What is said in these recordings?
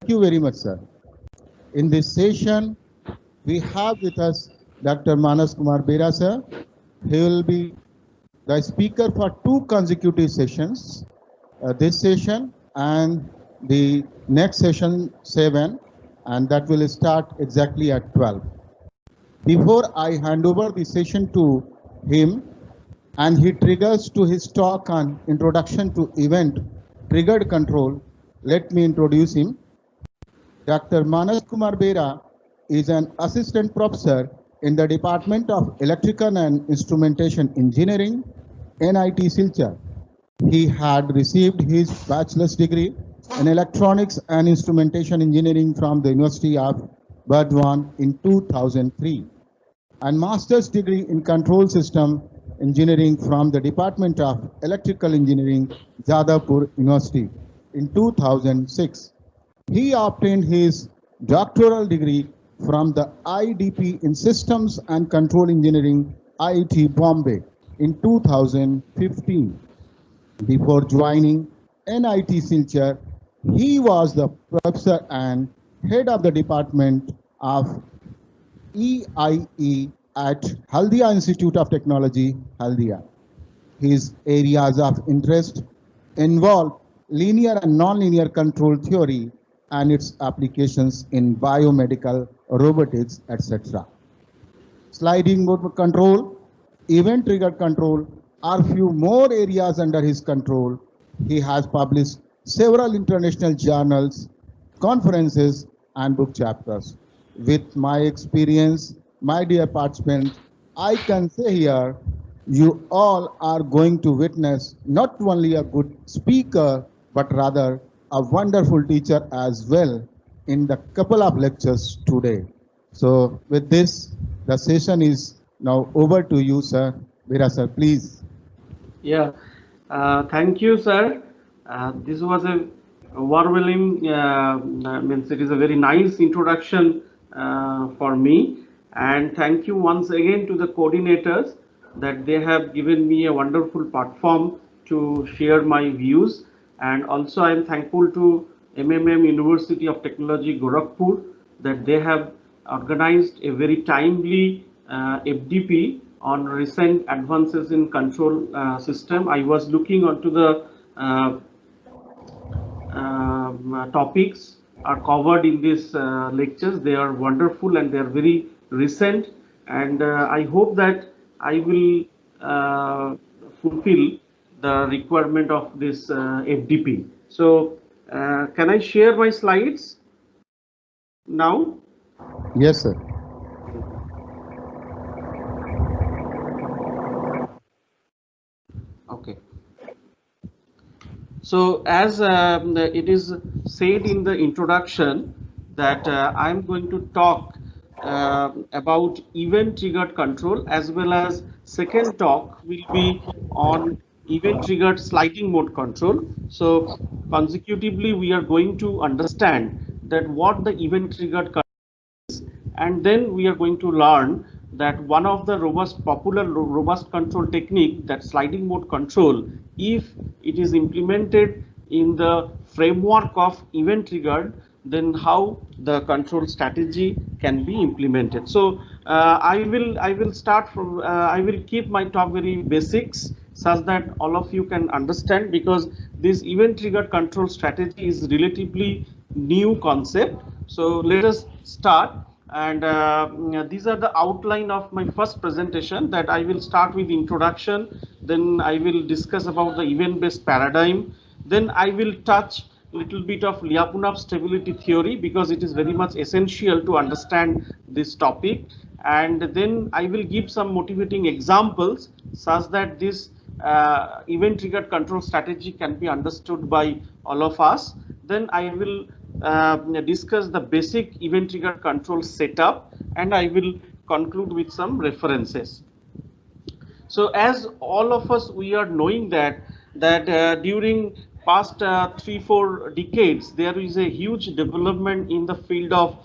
Thank you very much, sir. In this session, we have with us Dr. Kumar Bera, sir. He will be the speaker for 2 consecutive sessions, this session and the next session 7, and that will start exactly at 12. Before I hand over the session to him and he triggers to his talk on introduction to event triggered control, let me introduce him. Dr. Kumar Bera is an assistant professor in the Department of Electrical and Instrumentation Engineering, NIT Silchar. He had received his bachelor's degree in Electronics and Instrumentation Engineering from the University of Burdwan in 2003 and master's degree in Control System Engineering from the Department of Electrical Engineering, Jadavpur University in 2006. He obtained his doctoral degree from the IDP in Systems and Control Engineering, IIT Bombay in 2015. Before joining NIT Silchar, he was the professor and head of the Department of EIE at Haldia Institute of Technology, Haldia. His areas of interest involve linear and nonlinear control theory and its applications in biomedical, robotics, etc. Sliding mode control, event triggered control are few more areas under his control. He has published several international journals, conferences, and book chapters. With my experience, my dear participants, I can say here, you all are going to witness not only a good speaker, but rather a wonderful teacher as well in the couple of lectures today. So with this, the session is now over to you, sir. Bera, sir, please. Yeah, thank you, sir. This was a overwhelming, means it is a very nice introduction for me. And thank you once again to the coordinators that they have given me a wonderful platform to share my views. And also I am thankful to MMM University of Technology Gorakhpur that they have organized a very timely FDP on recent advances in control system. I was looking onto the topics are covered in these lectures. They are wonderful and they are very recent, and I hope that I will fulfill the requirement of this FDP. So can I share my slides now? Yes, sir. Okay. So as it is said in the introduction that I am going to talk about event triggered control, as well as second talk will be on event triggered sliding mode control. So consecutively we are going to understand that what the event triggered control is, and then we are going to learn that one of the popular robust control technique, that sliding mode control, if it is implemented in the framework of event triggered, then how the control strategy can be implemented. So I will start from I will keep my talk very basics such that all of you can understand, because this event triggered control strategy is relatively new concept. So let us start. And these are the outline of my first presentation, that I will start with introduction, then I will discuss about the event based paradigm, then I will touch little bit of Lyapunov stability theory, because it is very much essential to understand this topic, and then I will give some motivating examples such that this event triggered control strategy can be understood by all of us. Then I will discuss the basic event triggered control setup, and I will conclude with some references. So as all of us, we are knowing that during past 3-4 decades, there is a huge development in the field of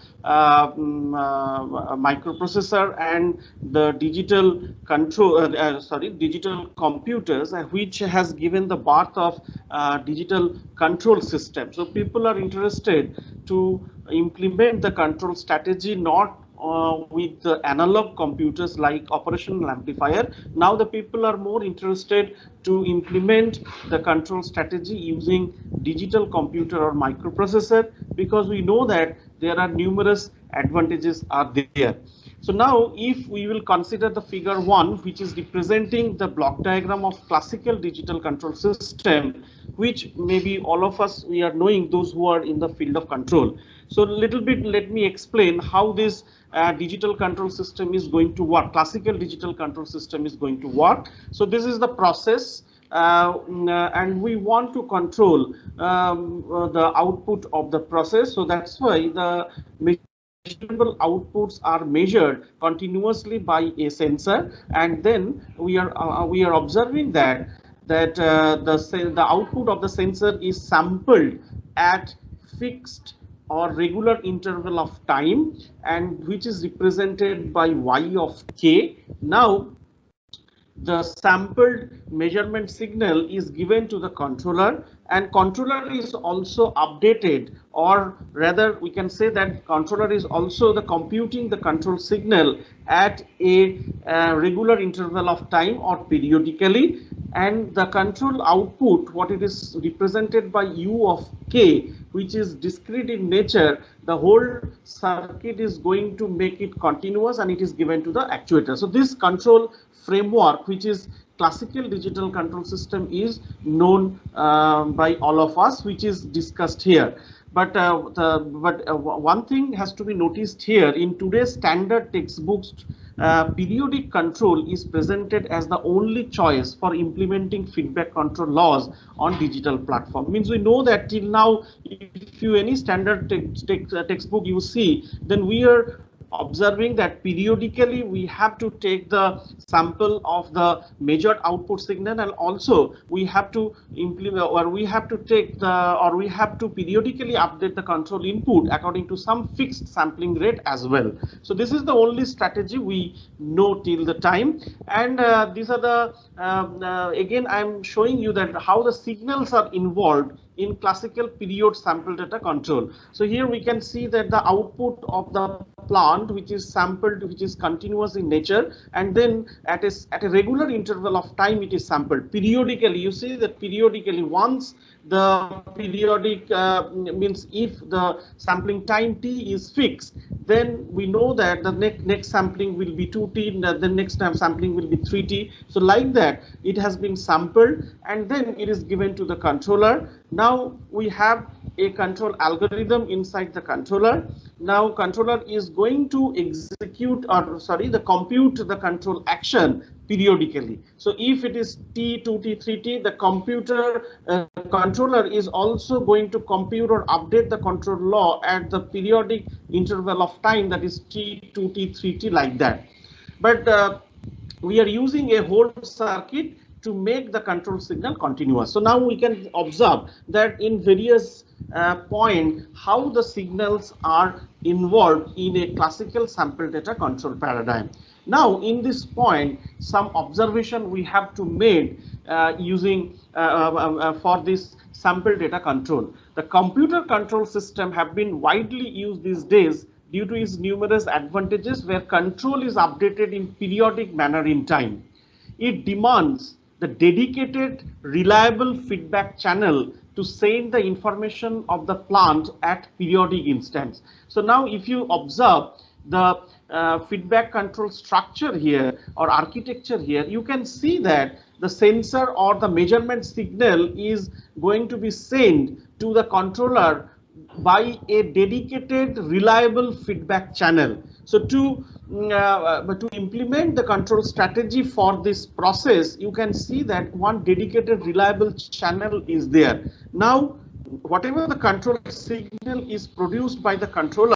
microprocessor and the digital control, digital computers, which has given the birth of digital control system. So people are interested to implement the control strategy not with the analog computers like operational amplifier. Now the people are more interested to implement the control strategy using digital computer or microprocessor, because we know that there are numerous advantages are there. So now if we will consider the figure 1, which is representing the block diagram of classical digital control system, which maybe all of us we are knowing, those who are in the field of control. So little bit let me explain how this digital control system is going to work, classical digital control system is going to work. So this is the process, and we want to control the output of the process. So that's why the measurable outputs are measured continuously by a sensor, and then we are observing that the output of the sensor is sampled at fixed or regular interval of time, and which is represented by y of k. Now the sampled measurement signal is given to the controller, and controller is also updated, or rather we can say that controller is also the computing the control signal at a regular interval of time or periodically, and the control output, what it is represented by u of k, which is discrete in nature, the whole circuit is going to make it continuous and it is given to the actuator. So this control framework, which is classical digital control system, is known by all of us, which is discussed here. But one thing has to be noticed here: in today's standard textbooks, periodic control is presented as the only choice for implementing feedback control laws on digital platform. Means we know that till now, if you any standard textbook you see, then we are observing that periodically we have to take the sample of the measured output signal, and also we have to implement, or we have to take the, or we have to periodically update the control input according to some fixed sampling rate as well. So this is the only strategy we know till the time, and these are the again I am showing you that how the signals are involved in classical period sample data control. So here we can see that the output of the plant, which is sampled, which is continuous in nature, and then at a regular interval of time it is sampled periodically. You see that periodically, once the periodic means if the sampling time t is fixed, then we know that the next sampling will be 2t, and the next time sampling will be 3t. So like that it has been sampled, and then it is given to the controller. Now we have a control algorithm inside the controller. Now controller is going to execute, or sorry, the compute the control action periodically. So if it is t, 2t, 3t, the controller is also going to compute or update the control law at the periodic interval of time, that is t, 2t, 3t, like that. But we are using a whole circuit to make the control signal continuous. So now we can observe that in various point how the signals are involved in a classical sample data control paradigm. Now in this point, some observation we have to make using for this sample data control. The computer control system have been widely used these days due to its numerous advantages, where control is updated in periodic manner in time. It demands the dedicated, reliable feedback channel to send the information of the plant at periodic instants. So now if you observe the feedback control structure here or architecture here, you can see that the sensor or the measurement signal is going to be sent to the controller by a dedicated, reliable feedback channel. So to implement the control strategy for this process, you can see that one dedicated, reliable channel is there. Now, whatever the control signal is produced by the controller,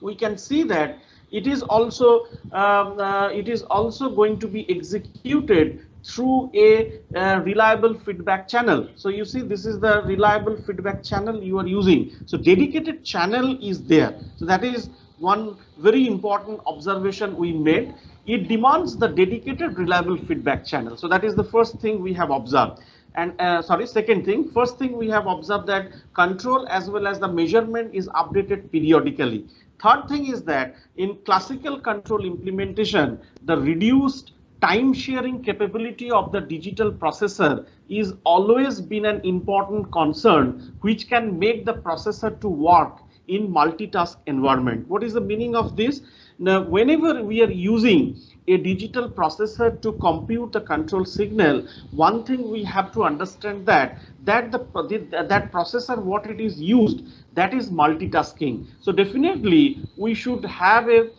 we can see that it is also going to be executed through a reliable feedback channel. So you see, this is the reliable feedback channel you are using. So dedicated channel is there. So that is one very important observation we made. It demands the dedicated reliable feedback channel. So that is the first thing we have observed. And sorry, second thing, first thing we have observed that control as well as the measurement is updated periodically. Third thing is that in classical control implementation, the reduced time sharing capability of the digital processor is always been an important concern, which can make the processor to work in multitask environment. What is the meaning of this? Now, whenever we are using a digital processor to compute the control signal, one thing we have to understand that that processor, what it is used, that is multitasking. So definitely we should have a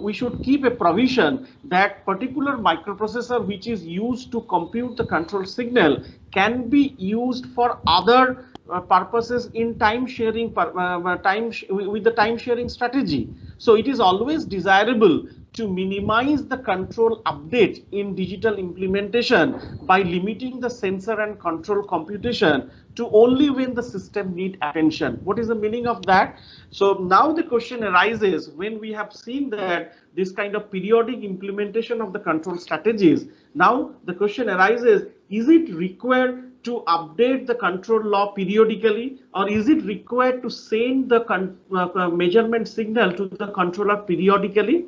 we should keep a provision that particular microprocessor which is used to compute the control signal can be used for other purposes in time sharing with the time sharing strategy. So it is always desirable to minimize the control update in digital implementation by limiting the sensor and control computation to only when the system need attention. What is the meaning of that? So now the question arises, when we have seen that this kind of periodic implementation of the control strategies, now the question arises, is it required to update the control law periodically, or is it required to send the measurement signal to the controller periodically?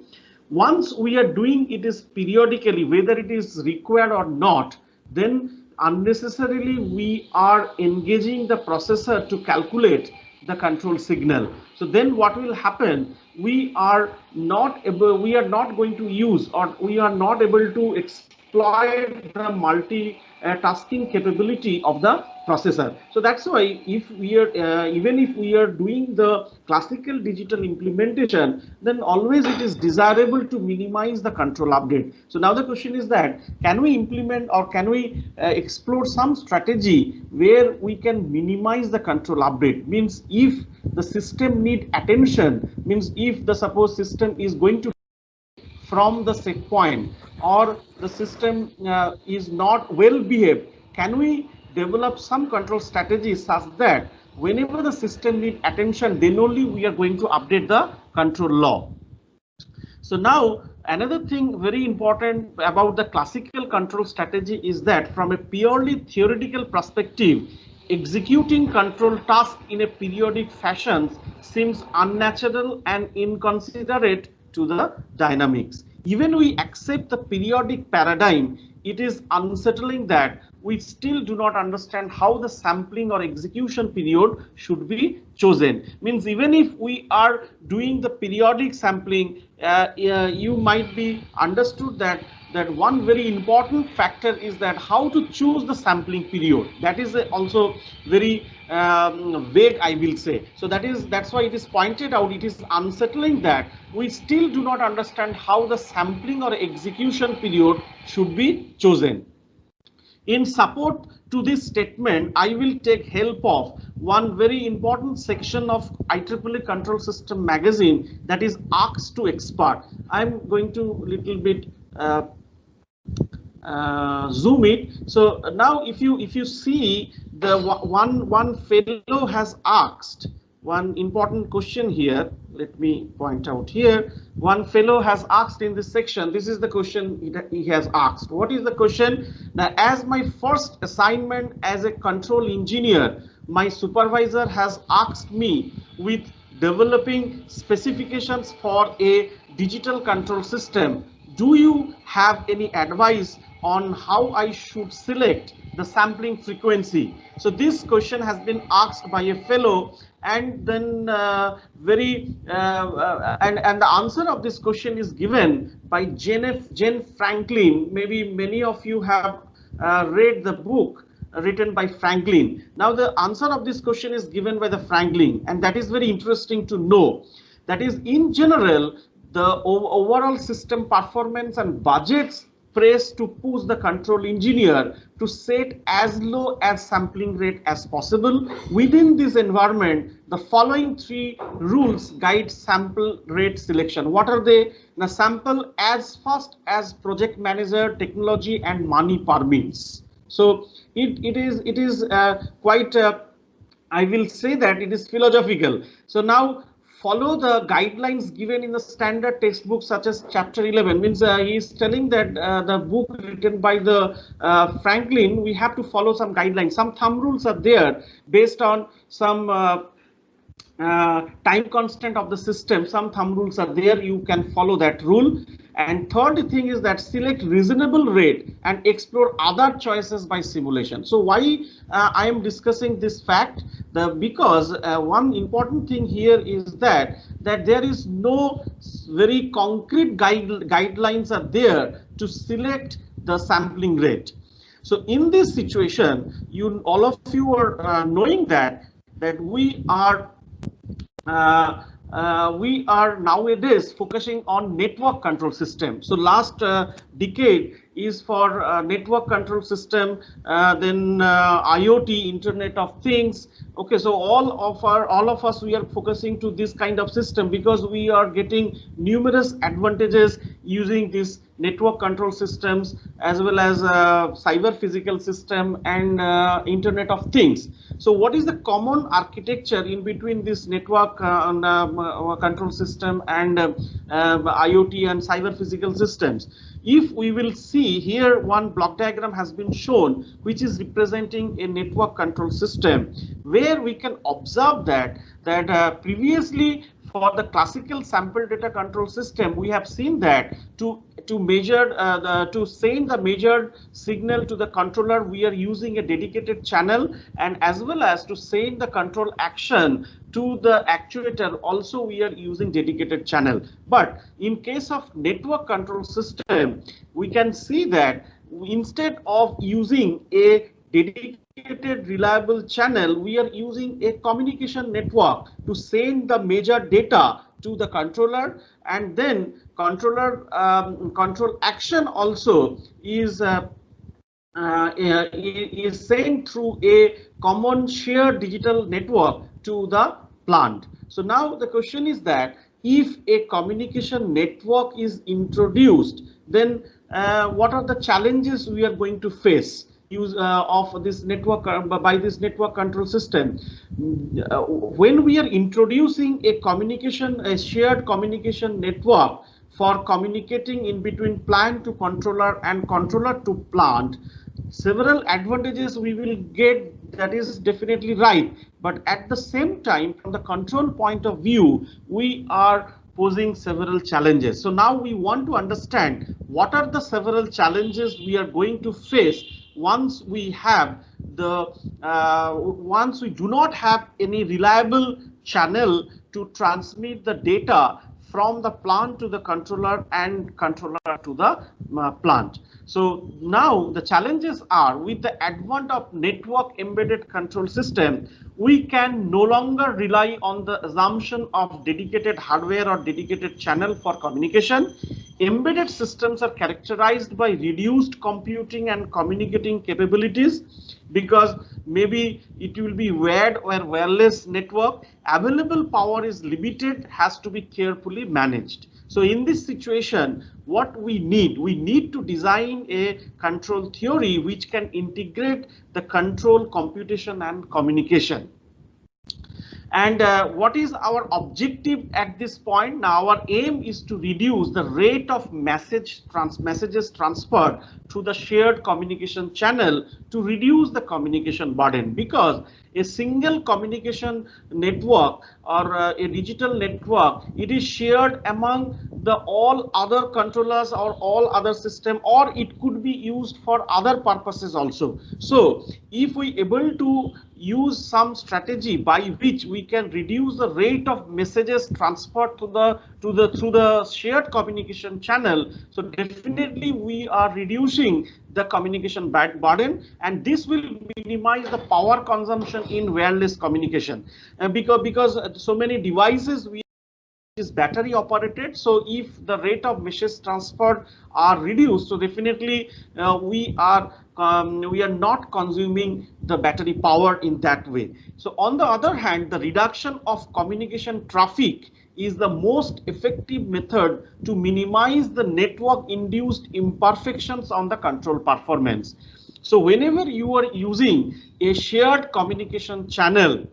Once we are doing it is periodically, whether it is required or not, then unnecessarily we are engaging the processor to calculate the control signal. So then what will happen? We are not going to use, or we are not able to exploit the multi-tasking capability of the processor. So that's why if we are even if we are doing the classical digital implementation, then always it is desirable to minimize the control update. So now the question is that, can we implement, or can we explore some strategy where we can minimize the control update? Means if the system need attention, means if the suppose system is going to from the set point, or the system is not well behaved, can we develop some control strategies such that whenever the system need attention, then only we are going to update the control law? So now another thing very important about the classical control strategy is that from a purely theoretical perspective, executing control tasks in a periodic fashion seems unnatural and inconsiderate to the dynamics. Even we accept the periodic paradigm, it is unsettling that we still do not understand how the sampling or execution period should be chosen. Means even if we are doing the periodic sampling, you might be understood that one very important factor is that how to choose the sampling period. That is also very vague, I will say. So that's why it is pointed out, it is unsettling that we still do not understand how the sampling or execution period should be chosen. In support to this statement, I will take help of one very important section of IEEE Control System magazine, that is Ask to Expert. I'm going to little bit zoom it. So now if you see, the one fellow has asked one important question here. Let me point out here. One fellow has asked in this section, this is the question he has asked. What is the question? Now, as my first assignment as a control engineer, my supervisor has asked me with developing specifications for a digital control system. Do you have any advice on how I should select the sampling frequency? So this question has been asked by a fellow, and then and the answer of this question is given by Jane Franklin. Maybe many of you have read the book written by Franklin. Now the answer of this question is given by the Franklin, and that is very interesting to know. That is, in general, the overall system performance and budgets press to push the control engineer to set as low as sampling rate as possible. Within this environment, the following three rules guide sample rate selection. What are they? Now, sample as fast as project manager, technology and money permits. So it is quite I will say that it is philosophical. So now, follow the guidelines given in the standard textbook such as chapter 11. Means he is telling that the book written by the Franklin, we have to follow some guidelines. Some thumb rules are there based on some time constant of the system. Some thumb rules are there, you can follow that rule. And third thing is that select reasonable rate and explore other choices by simulation. So why I am discussing this fact? Because one important thing here is that there is no very concrete guidelines are there to select the sampling rate. So in this situation, all of you are knowing that we are nowadays focusing on network control system. So last decade is for network control system, then IoT, Internet of Things. Okay, so all of us, we are focusing to this kind of system because we are getting numerous advantages using this network control systems as well as cyber physical system and Internet of Things. So what is the common architecture in between this network control system and IoT and cyber physical systems? If we will see here, one block diagram has been shown which is representing a network control system, where we can observe that previously for the classical sample data control system, we have seen that to measure to send the measured signal to the controller, we are using a dedicated channel, and as well as to send the control action to the actuator, also we are using dedicated channel. But in case of network control system, we can see that instead of using a dedicated reliable channel, we are using a communication network to send the measured data to the controller, and then controller control action also is sent through a common shared digital network to the plant. So now the question is that if a communication network is introduced, then what are the challenges we are going to face of this network by this network control system? When we are introducing a shared communication network for communicating in between plant to controller and controller to plant, several advantages we will get, that is definitely right, but at the same time, from the control point of view, we are posing several challenges. So now we want to understand what are the several challenges we are going to face once we have the once we do not have any reliable channel to transmit the data from the plant to the controller and controller to the plant. So now the challenges are, with the advent of network embedded control system, we can no longer rely on the assumption of dedicated hardware or dedicated channel for communication. Embedded systems are characterized by reduced computing and communicating capabilities, because maybe it will be wired or wireless network. Available power is limited, has to be carefully managed. So in this situation, what we need to design a control theory which can integrate the control, computation and communication. And what is our objective at this point? Now our aim is to reduce the rate of messages transferred to the shared communication channel to reduce the communication burden, because a single communication network or a digital network, it is shared among the all other controllers or all other system, or it could be used for other purposes also. So if we able to use some strategy by which we can reduce the rate of messages transferred through the shared communication channel, so definitely we are reducing the communication burden, and this will minimize the power consumption in wireless communication, because so many devices is battery operated. So if the rate of messages transferred are reduced, so definitely we are not consuming the battery power in that way. So on the other hand, the reduction of communication traffic is the most effective method to minimize the network induced imperfections on the control performance. So whenever you are using a shared communication channel,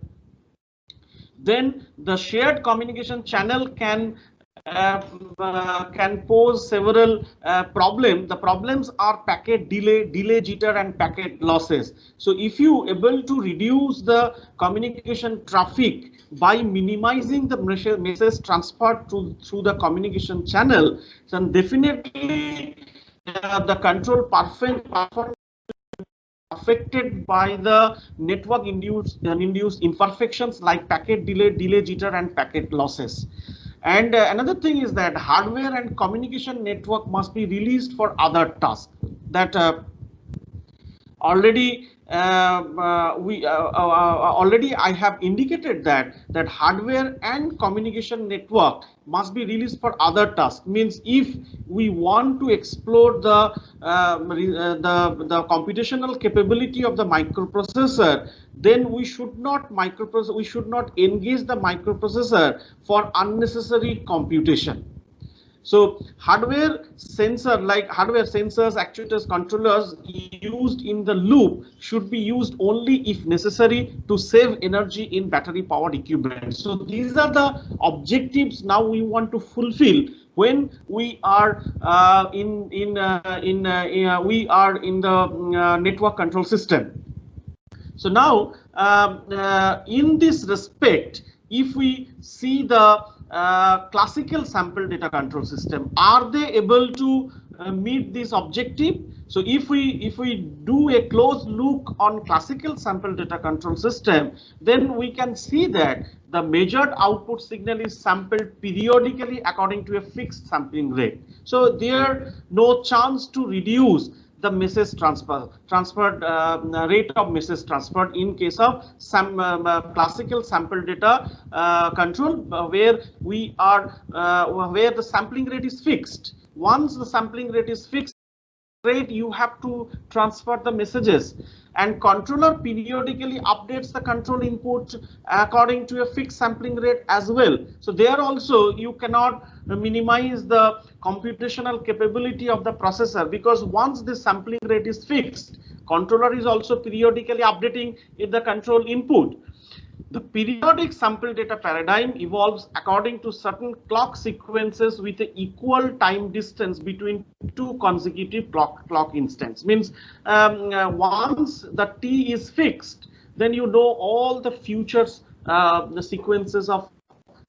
then the shared communication channel can pose several problems. The problems are packet delay jitter, and packet losses. So if you able to reduce the communication traffic by minimizing the message transfer through the communication channel, then definitely the control performance affected by the network induced imperfections like packet delay jitter, and packet losses. And another thing is that hardware and communication network must be released for other tasks. That already already I have indicated that hardware and communication network must be released for other tasks. Means if we want to explore the computational capability of the microprocessor, then we should not engage the microprocessor for unnecessary computation. So hardware sensors, actuators, controllers used in the loop should be used only if necessary to save energy in battery powered equipment. So these are the objectives now we want to fulfill when we are in the network control system. So now in this respect, if we see the classical sample data control system, are they able to meet this objective? So if we do a close look on classical sample data control system, then we can see that the measured output signal is sampled periodically according to a fixed sampling rate. So there no chance to reduce the message transferred rate of message transferred in case of some classical sample data control, where we are where the sampling rate is fixed. Once the sampling rate is fixed rate, you have to transfer the messages, and controller periodically updates the control input according to a fixed sampling rate as well. So there also you cannot minimize the computational capability of the processor, because once the sampling rate is fixed, controller is also periodically updating the control input. The periodic sample data paradigm evolves according to certain clock sequences with an equal time distance between two consecutive clock instants. Means once the T is fixed, then you know all the futures, the sequences of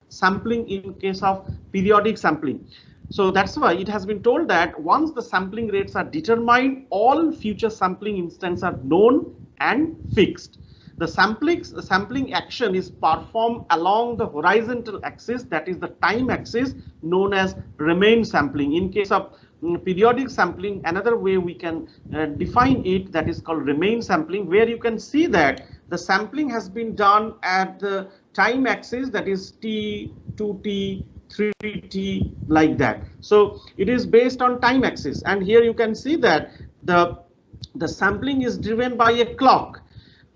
sampling in case of periodic sampling. So that's why it has been told that once the sampling rates are determined, all future sampling instants are known and fixed. The sampling action is performed along the horizontal axis, that is the time axis, known as remain sampling. In case of periodic sampling, another way we can define it, that is called remain sampling, where you can see that the sampling has been done at the time axis, that is T, 2T, 3T, like that. So it is based on time axis, and here you can see that the sampling is driven by a clock.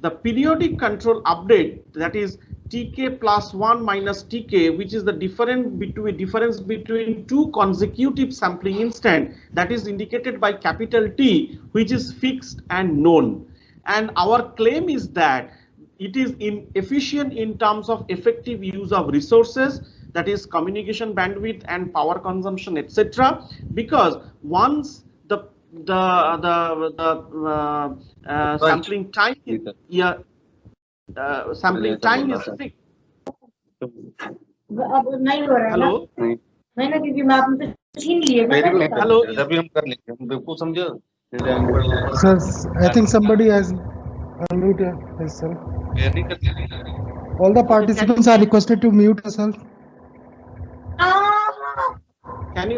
The periodic control update, that is Tk plus 1 minus Tk, which is the difference between two consecutive sampling instant, that is indicated by capital T, which is fixed and known. And our claim is that it is efficient in terms of effective use of resources, that is communication bandwidth and power consumption, etc. Because once the sampling time is, sampling time is fixed. Hello. Hello. Sir, I think somebody has unmuted himself. All the participants are requested to mute yourself. Can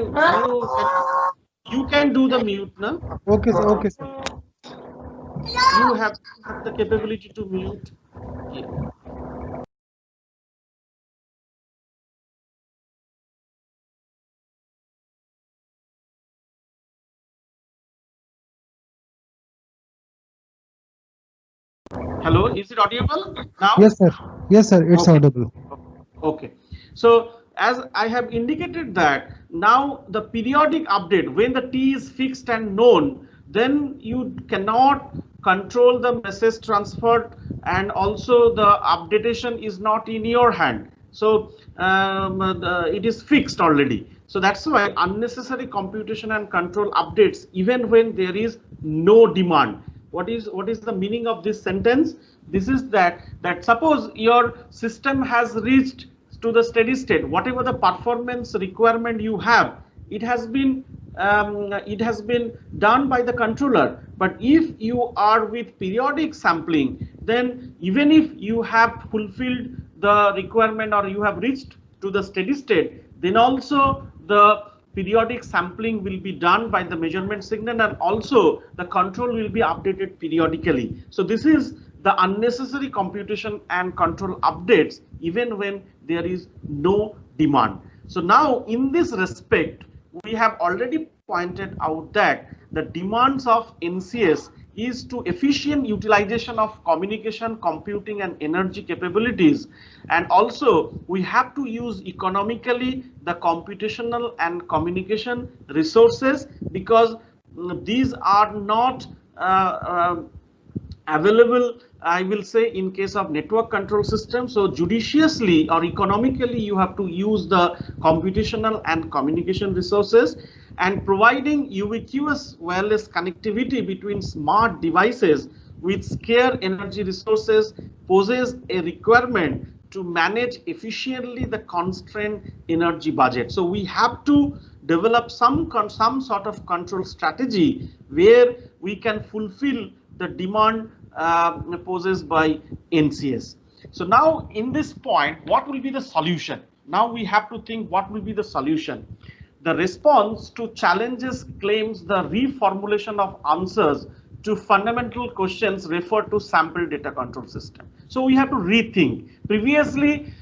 you can do the mute, no? Okay, sir. Okay, sir. You have the capability to mute. Yeah. Hello, is it audible now? Yes, sir. Yes, sir. It's audible. Okay. So as I have indicated that now the periodic update, when the T is fixed and known, then you cannot control the message transfer, and also the updatation is not in your hand. So it is fixed already. So that's why unnecessary computation and control updates even when there is no demand. What is the meaning of this sentence? This is that suppose your system has reached to the steady state, whatever the performance requirement you have, it has been done by the controller. But if you are with periodic sampling, then even if you have fulfilled the requirement or you have reached to the steady state, then also the periodic sampling will be done by the measurement signal, and also the control will be updated periodically. So this is the unnecessary computation and control updates even when there is no demand. So now in this respect, we have already pointed out that the demands of NCS is to efficient utilization of communication, computing and energy capabilities, and also we have to use economically the computational and communication resources, because these are not available, I will say, in case of network control system. So judiciously or economically you have to use the computational and communication resources, and providing ubiquitous wireless connectivity between smart devices with scarce energy resources poses a requirement to manage efficiently the constrained energy budget. So we have to develop some sort of control strategy where we can fulfill the demand poses by NCS. So now in this point, what will be the solution? Now we have to think what will be the solution. The response to challenges claims the reformulation of answers to fundamental questions referred to sample data control system. So we have to rethink. Previously,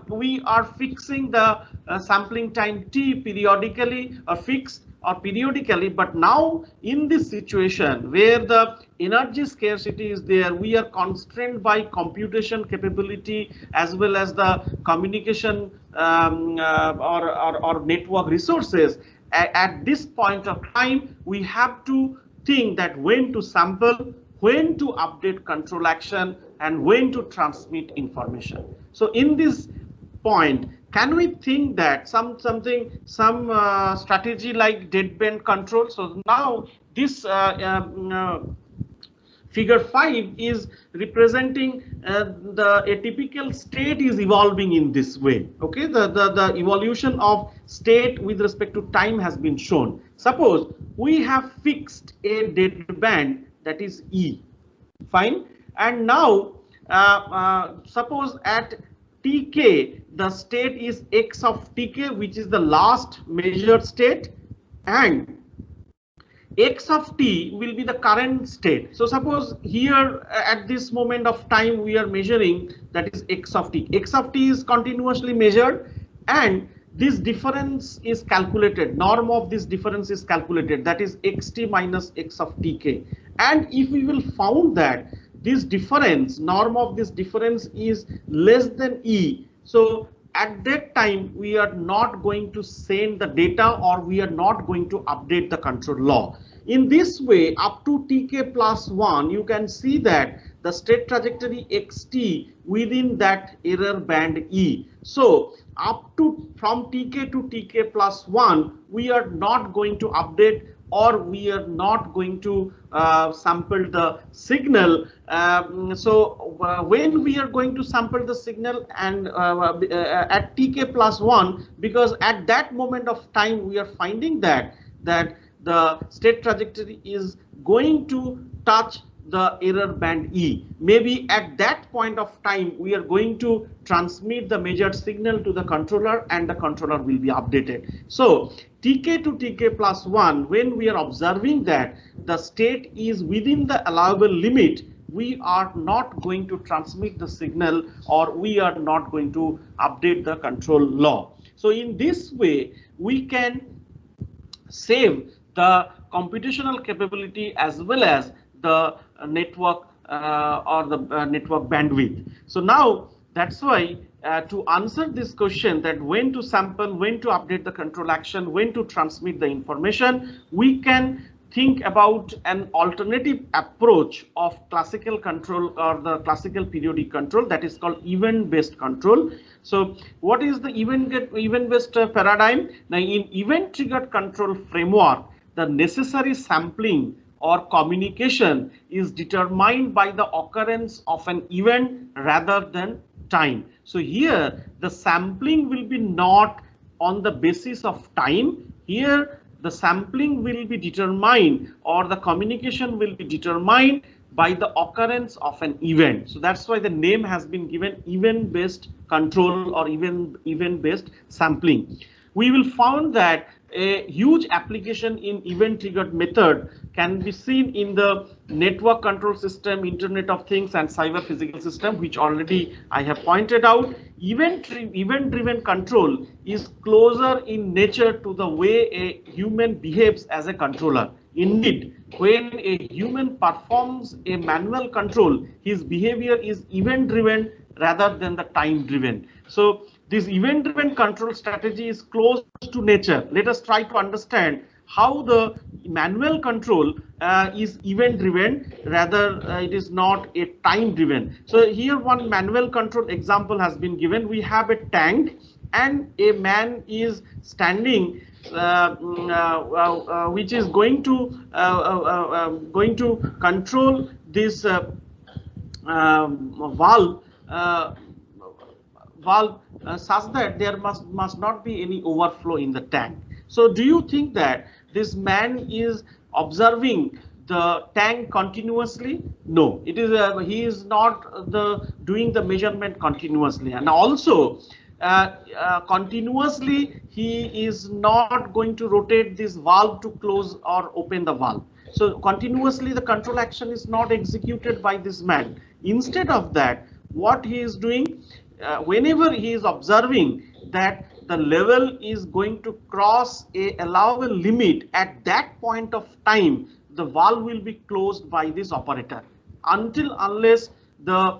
we are fixing the sampling time T periodically or fixed or periodically, but now in this situation where the energy scarcity is there, we are constrained by computation capability as well as the communication or network resources. At this point of time, we have to think that when to sample, when to update control action, and when to transmit information. So in this point, can we think that some strategy like deadband control? So now this figure 5 is representing a typical state is evolving in this way. Okay, the evolution of state with respect to time has been shown. Suppose we have fixed a deadband, that is E, fine, and now suppose at Tk the state is x of Tk, which is the last measured state, and x of t will be the current state. So suppose here at this moment of time we are measuring, that is x of t. X of t is continuously measured, and this difference is calculated. Norm of this difference is calculated, that is xt minus x of tk. And if we will found that this difference, norm of this difference is less than E, so at that time we are not going to send the data, or we are not going to update the control law. In this way, up to Tk plus 1, you can see that the state trajectory xt within that error band E. So up to from Tk to Tk plus 1, we are not going to update, or we are not going to sample the signal. When we are going to sample the signal and at Tk plus 1, because at that moment of time we are finding that the state trajectory is going to touch the error band E. Maybe at that point of time we are going to transmit the measured signal to the controller, and the controller will be updated. So Tk to Tk plus 1, when we are observing that the state is within the allowable limit, we are not going to transmit the signal, or we are not going to update the control law. So in this way we can save the computational capability as well as the network or the network bandwidth. So now that's why to answer this question, that when to sample, when to update the control action, when to transmit the information, we can think about an alternative approach of classical control or the classical periodic control, that is called event-based control. So what is the event-based paradigm? Now, in event-triggered control framework, the necessary sampling or communication is determined by the occurrence of an event rather than time. So here the sampling will be not on the basis of time. Here the sampling will be determined, or the communication will be determined by the occurrence of an event. So that's why the name has been given event-based control or event-based sampling. We will find that a huge application in event-triggered method can be seen in the network control system, Internet of Things, and cyber physical system, which already I have pointed out. Event-driven control is closer in nature to the way a human behaves as a controller. Indeed, when a human performs a manual control, his behavior is event-driven rather than the time-driven. So this event-driven control strategy is close to nature. Let us try to understand how the manual control is event-driven, rather it is not a time-driven. So here one manual control example has been given. We have a tank and a man is standing which is going to control this valve such that there must not be any overflow in the tank. So do you think that this man is observing the tank continuously? No, it is he is not doing the measurement continuously, and also continuously he is not going to rotate this valve to close or open the valve. So continuously the control action is not executed by this man. Instead of that, what he is doing, whenever he is observing that the level is going to cross a allowable limit, at that point of time the valve will be closed by this operator. Unless the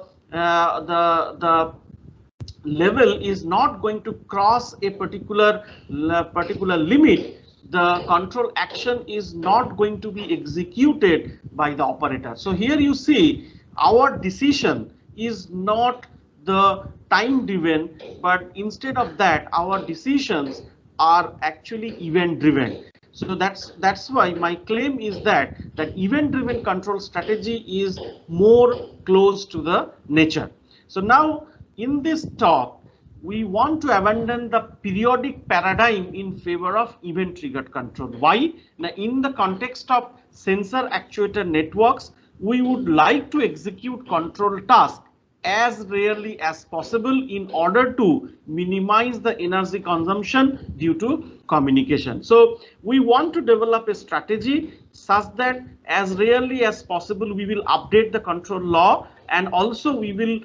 level is not going to cross a particular limit, the control action is not going to be executed by the operator. So here you see our decision is not the time driven, but instead of that our decisions are actually event driven. So that's why my claim is that event driven control strategy is more close to the nature. So now in this talk we want to abandon the periodic paradigm in favor of event triggered control. Why? Now in the context of sensor actuator networks, we would like to execute control tasks as rarely as possible in order to minimize the energy consumption due to communication. So we want to develop a strategy such that as rarely as possible we will update the control law, and also we will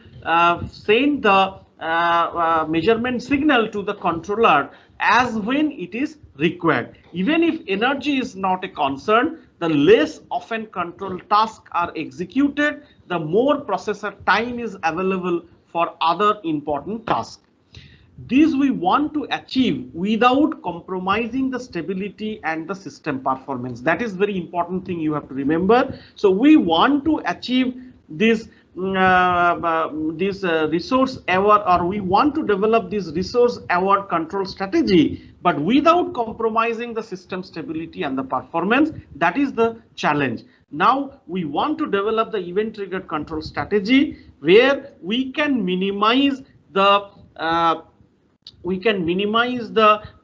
send the measurement signal to the controller as when it is required. Even if energy is not a concern, the less often control tasks are executed, the more processor time is available for other important tasks. This we want to achieve without compromising the stability and the system performance. That is very important thing you have to remember. So we want to achieve this resource aware, or we want to develop this resource aware control strategy, but without compromising the system stability and the performance. That is the challenge. Now we want to develop the event triggered control strategy where we can minimize the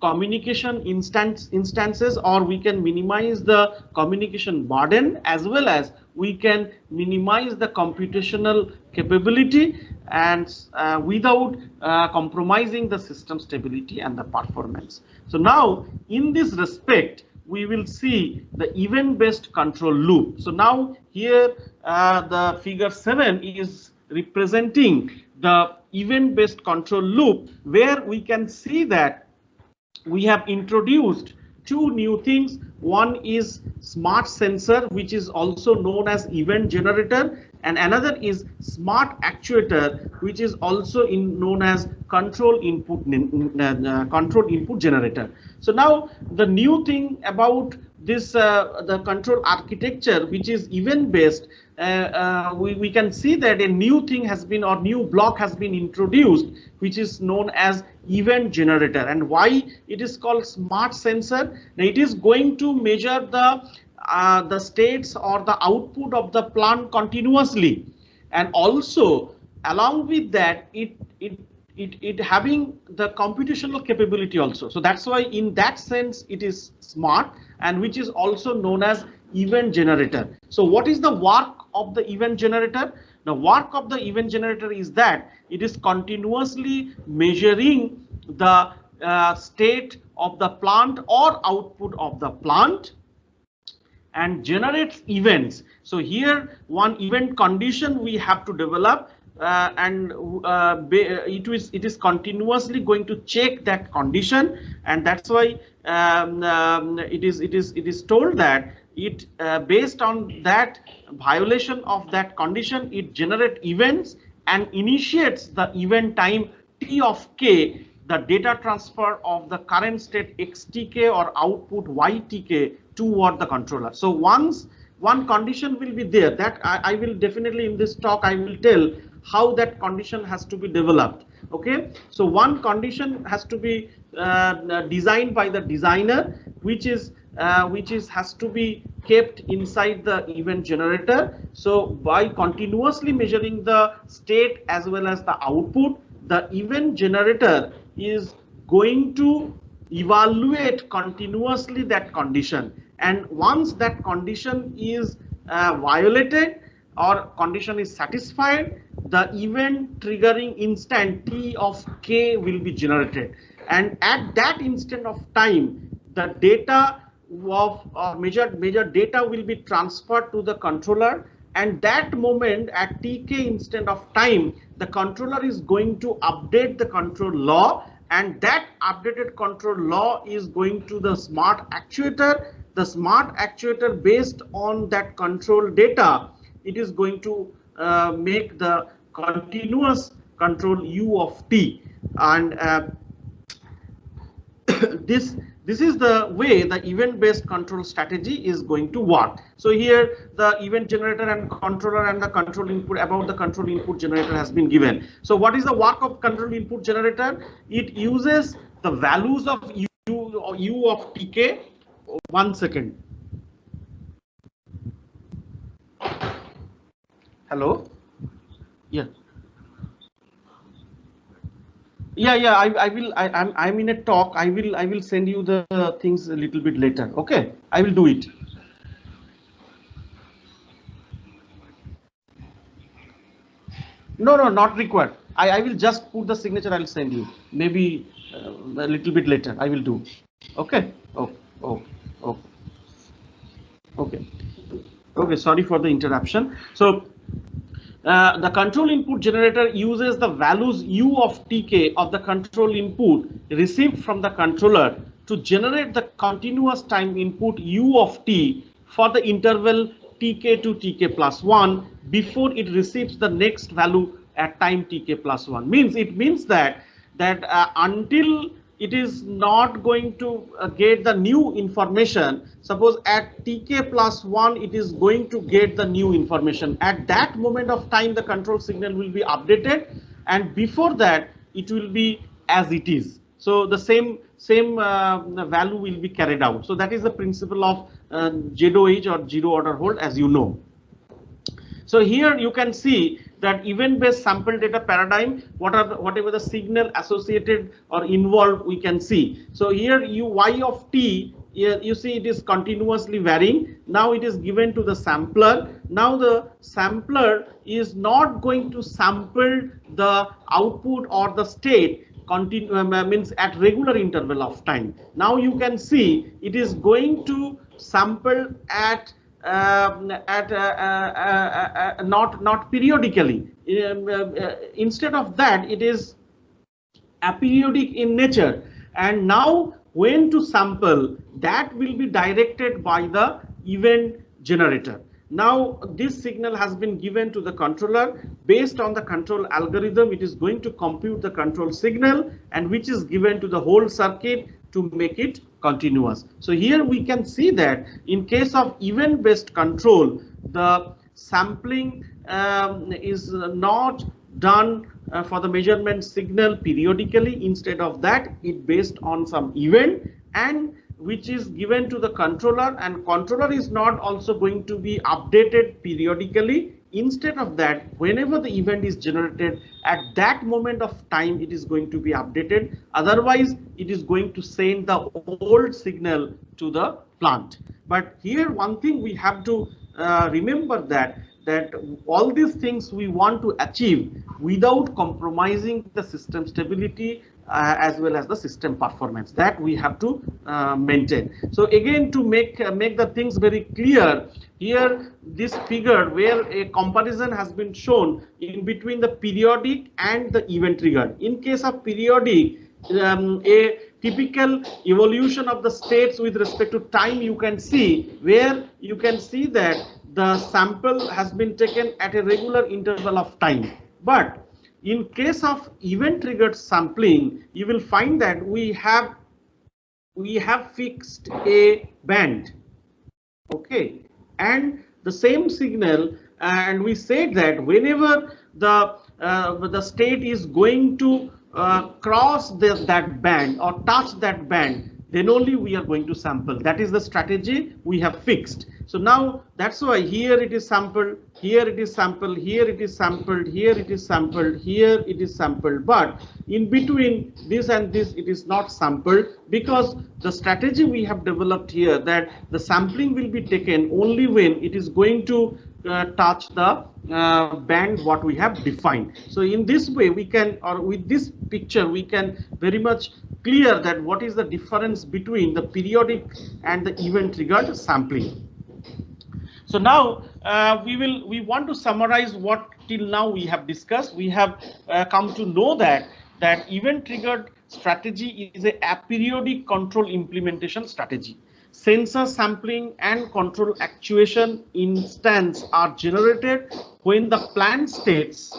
communication instances, or we can minimize the communication burden, as well as we can minimize the computational capability, and without compromising the system stability and the performance. So now in this respect we will see the event-based control loop. So now here the figure 7 is representing the event-based control loop, where we can see that we have introduced two new things. One is smart sensor, which is also known as event generator, and another is smart actuator, which is also known as control input generator. So now the new thing about this the control architecture, which is event based, we can see that a new thing has been, or new block has been introduced, which is known as event generator. And why it is called smart sensor? Now it is going to measure the states or the output of the plant continuously, and also along with that it having the computational capability also. So that's why in that sense it is smart, and which is also known as event generator. So what is the work of the event generator? The work of the event generator is that it is continuously measuring the state of the plant or output of the plant and generates events. So here one event condition we have to develop, and it is continuously going to check that condition, and that's why it is told that it based on that violation of that condition, it generates events and initiates the event time t of k, the data transfer of the current state xtk or output ytk toward the controller. So once one condition will be there, that I will definitely in this talk I will tell how that condition has to be developed. Okay, so one condition has to be designed by the designer, which has to be kept inside the event generator. So by continuously measuring the state as well as the output, the event generator is going to evaluate continuously that condition, and once that condition is violated or condition is satisfied, the event triggering instant t of k will be generated, and at that instant of time the data of measured data will be transferred to the controller, and that moment at tk instant of time the controller is going to update the control law, and that updated control law is going to the smart actuator. The smart actuator, based on that control data, it is going to make the continuous control u of t, and this is the way the event based control strategy is going to work. So here the event generator and controller and the control input, about the control input generator has been given. So what is the work of control input generator? It uses the values of u of tk. 1 second. Hello. Yeah. I will. I'm in a talk. I will send you the things a little bit later. Okay. I will do it. No, not required. I will just put the signature. I'll send you. Maybe a little bit later. I will do. Okay. Okay. Sorry for the interruption. So the control input generator uses the values u of tk of the control input received from the controller to generate the continuous time input u of t for the interval tk to tk plus 1 before it receives the next value at time tk plus 1. It means that until it is not going to get the new information. Suppose at tk plus 1 it is going to get the new information. At that moment of time the control signal will be updated, and before that it will be as it is. So the same value will be carried out. So that is the principle of ZOH or zero order hold, as you know. So here you can see that event-based sample data paradigm, whatever the signal associated or involved we can see. So here y of t, you see it is continuously varying. Now it is given to the sampler. Now the sampler is not going to sample the output or the state means at regular interval of time. Now you can see it is going to sample at not periodically. Instead of that, it is aperiodic in nature, and now when to sample, that will be directed by the event generator. Now this signal has been given to the controller. Based on the control algorithm, it is going to compute the control signal, and which is given to the whole circuit to make it continuous. So here we can see that in case of event based control, the sampling is not done for the measurement signal periodically. Instead of that, it based on some event and which is given to the controller, and controller is not also going to be updated periodically. Instead of that, whenever the event is generated, at that moment of time it is going to be updated. Otherwise it is going to send the old signal to the plant. But here one thing we have to remember that all these things we want to achieve without compromising the system stability as well as the system performance, that we have to maintain. So again, to make the things very clear, here this figure where a comparison has been shown in between the periodic and the event triggered. In case of periodic, a typical evolution of the states with respect to time you can see, where you can see that the sample has been taken at a regular interval of time. But in case of event triggered sampling, you will find that we have fixed a band, okay, and the same signal, and we said that whenever the state is going to cross that band or touch that band, then only we are going to sample. That is the strategy we have fixed. So now that's why here it is sampled, here it is sampled, here it is sampled, here it is sampled, here it is sampled. But in between this and this, it is not sampled, because the strategy we have developed here, that the sampling will be taken only when it is going to touch the band what we have defined. So in this way we can, or with this picture we can very much clear that what is the difference between the periodic and the event triggered sampling. So now we want to summarize what till now we have discussed. We have come to know that event triggered strategy is a aperiodic control implementation strategy. Sensor sampling and control actuation instance are generated when the plant states.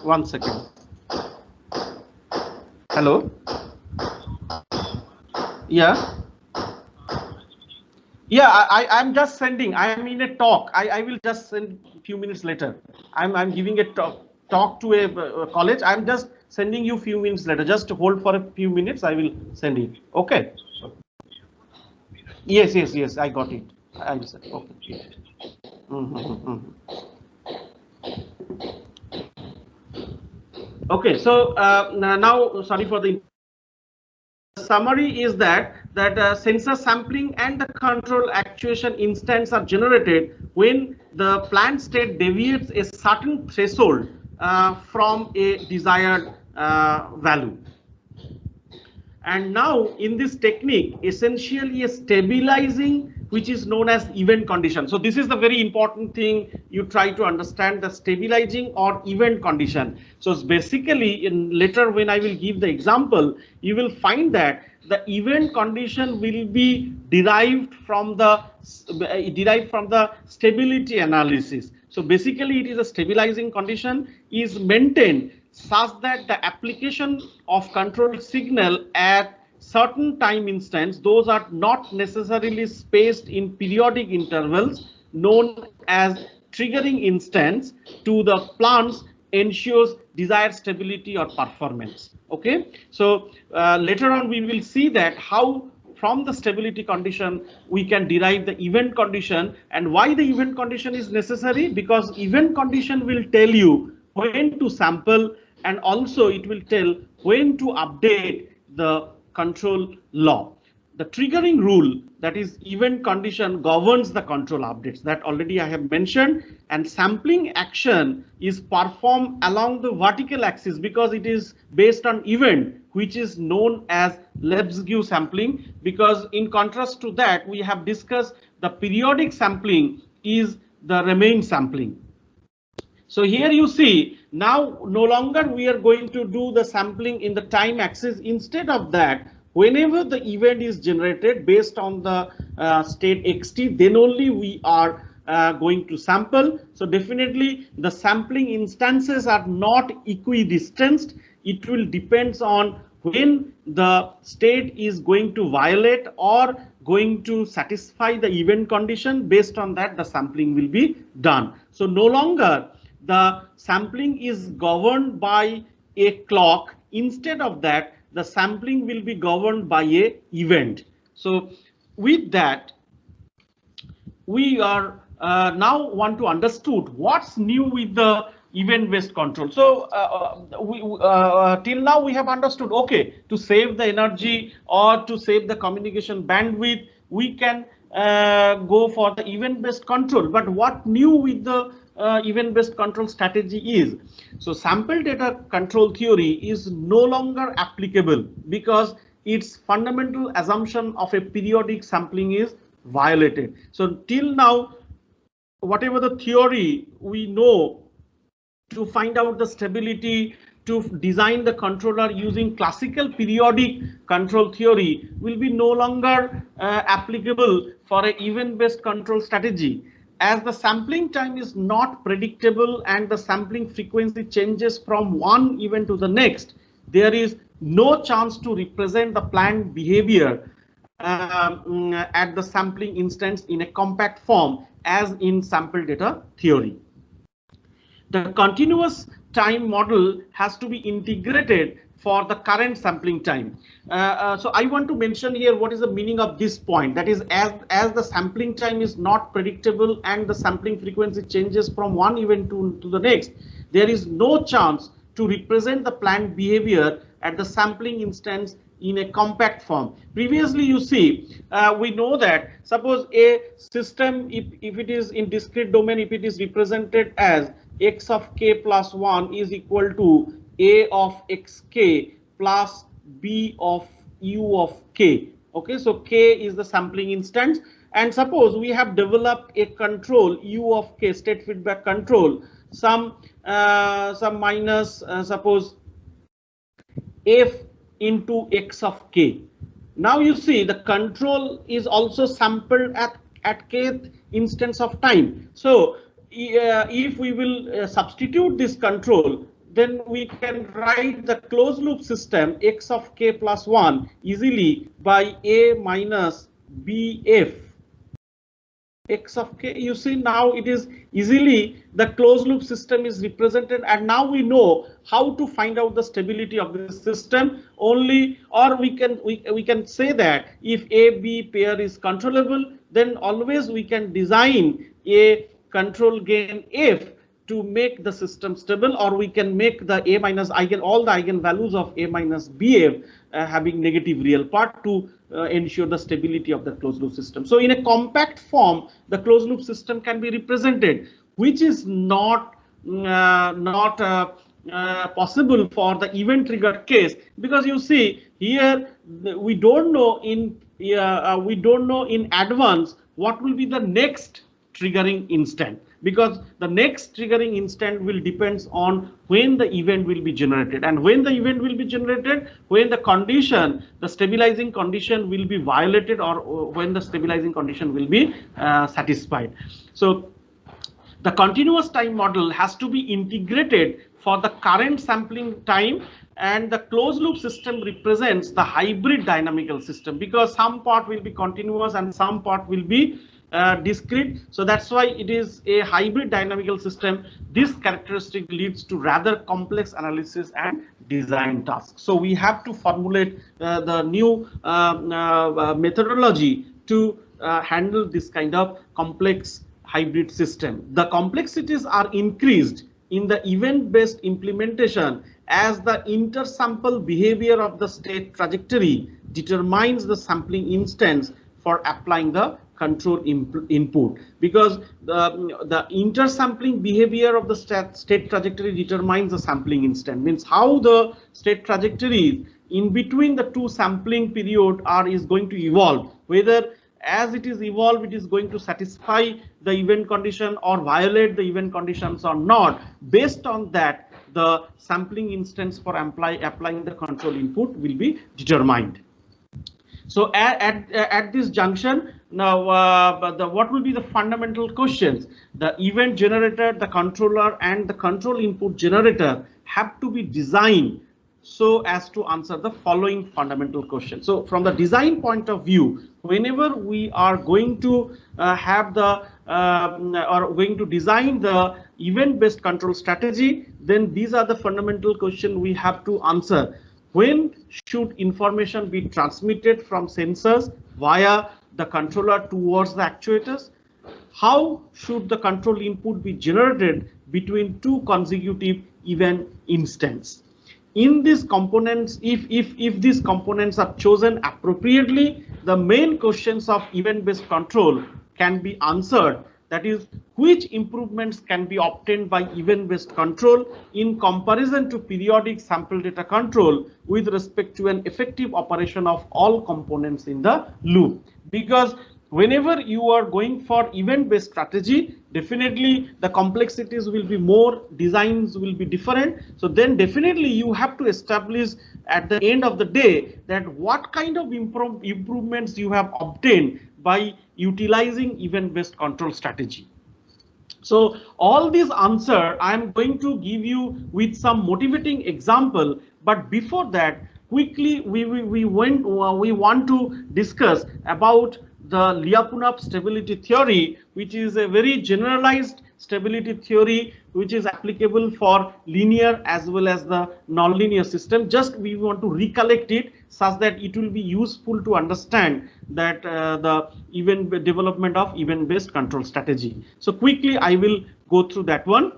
One second. Hello. Yeah. Yeah, I'm just sending. I am in a talk. I will just send a few minutes later. I'm giving a talk to a college. I'm just sending you few minutes later. Just hold for a few minutes. I will send it. Okay. Yes. I got it. I will send. Okay. Okay. So now, sorry for the summary is that sensor sampling and the control actuation instance are generated when the plant state deviates a certain threshold from a desired value. And now in this technique, essentially a stabilizing, which is known as event condition. So this is the very important thing you try to understand, the stabilizing or event condition. So basically later when I will give the example, you will find that the event condition will be derived from the stability analysis. So basically it is a stabilizing condition is maintained such that the application of control signal at certain time instance, those are not necessarily spaced in periodic intervals, known as triggering instance, to the plants ensures desired stability or performance. Okay, so later on we will see that how from the stability condition we can derive the event condition, and why the event condition is necessary, because event condition will tell you when to sample, and also it will tell when to update the control law. The triggering rule, that is event condition, governs the control updates, that already I have mentioned, and sampling action is performed along the vertical axis because it is based on event, which is known as Lebesgue sampling, because in contrast to that we have discussed the periodic sampling is the Riemann sampling. So here you see now no longer we are going to do the sampling in the time axis. Instead of that, whenever the event is generated based on the state xt, then only we are going to sample. So definitely the sampling instances are not equidistanced. It will depends on when the state is going to violate or going to satisfy the event condition. Based on that, the sampling will be done. So no longer the sampling is governed by a clock. Instead of that, the sampling will be governed by a event. So with that, we are now want to understood what's new with the event-based control. So till now we have understood, okay, to save the energy or to save the communication bandwidth, we can go for the event-based control. But what new with the event-based control strategy is, so sample data control theory is no longer applicable because its fundamental assumption of a periodic sampling is violated. So till now, whatever the theory we know to find out the stability, to design the controller using classical periodic control theory will be no longer applicable for an event-based control strategy. As the sampling time is not predictable and the sampling frequency changes from one event to the next, there is no chance to represent the planned behavior at the sampling instance in a compact form as in sample data theory. The continuous time model has to be integrated for the current sampling time. So I want to mention here what is the meaning of this point. That is, as the sampling time is not predictable and the sampling frequency changes from one event to the next, there is no chance to represent the planned behavior at the sampling instance in a compact form. Previously, you see, we know that suppose a system, if it is in discrete domain, if it is represented as x of k plus 1 is equal to a of xk plus b of u of k. Okay, so k is the sampling instance, and suppose we have developed a control u of k, state feedback control, some minus suppose f into x of k. Now you see the control is also sampled at kth instance of time. So if we will substitute this control, then we can write the closed loop system x of k plus 1 easily by a minus bf x of k. You see, now it is easily the closed loop system is represented, and now we know how to find out the stability of the system only. Or we can say that if a b pair is controllable, then always we can design a control gain f to make the system stable, or we can make the a minus all the eigenvalues of a minus bf having negative real part to ensure the stability of the closed loop system. So in a compact form, the closed loop system can be represented, which is not possible for the event triggered case, because you see here we don't know in advance what will be the next triggering instant, because the next triggering instant will depends on when the event will be generated, and when the event will be generated, when the condition, the stabilizing condition will be violated, or when the stabilizing condition will be satisfied. So the continuous time model has to be integrated for the current sampling time, and the closed loop system represents the hybrid dynamical system, because some part will be continuous and some part will be discrete. So that's why it is a hybrid dynamical system. This characteristic leads to rather complex analysis and design tasks. So we have to formulate the new methodology to handle this kind of complex hybrid system. The complexities are increased in the event-based implementation as the intersample behavior of the state trajectory determines the sampling instance for applying the control input, because the intersampling behavior of the state trajectory determines the sampling instant, means how the state trajectory in between the two sampling period is going to evolve, whether as it is evolved it is going to satisfy the event condition or violate the event conditions or not. Based on that, the sampling instance for applying the control input will be determined. So at this junction, now what will be the fundamental questions? The event generator, the controller, and the control input generator have to be designed so as to answer the following fundamental question. So from the design point of view, whenever we are going to have the or going to design the event-based control strategy, then these are the fundamental questions we have to answer. When should information be transmitted from sensors via the controller towards the actuators? How should the control input be generated between two consecutive event instances? In these components, if these components are chosen appropriately, the main questions of event-based control can be answered. That is, which improvements can be obtained by event-based control in comparison to periodic sample data control with respect to an effective operation of all components in the loop. Because whenever you are going for event-based strategy, definitely the complexities will be more, designs will be different. So then definitely you have to establish at the end of the day that what kind of improvements you have obtained by utilizing event-based control strategy. So all these answer I am going to give you with some motivating example, but before that, quickly we want to discuss about the Lyapunov stability theory, which is a very generalized stability theory which is applicable for linear as well as the nonlinear system. Just we want to recollect it such that it will be useful to understand that the event development of event-based control strategy. So quickly I will go through that one.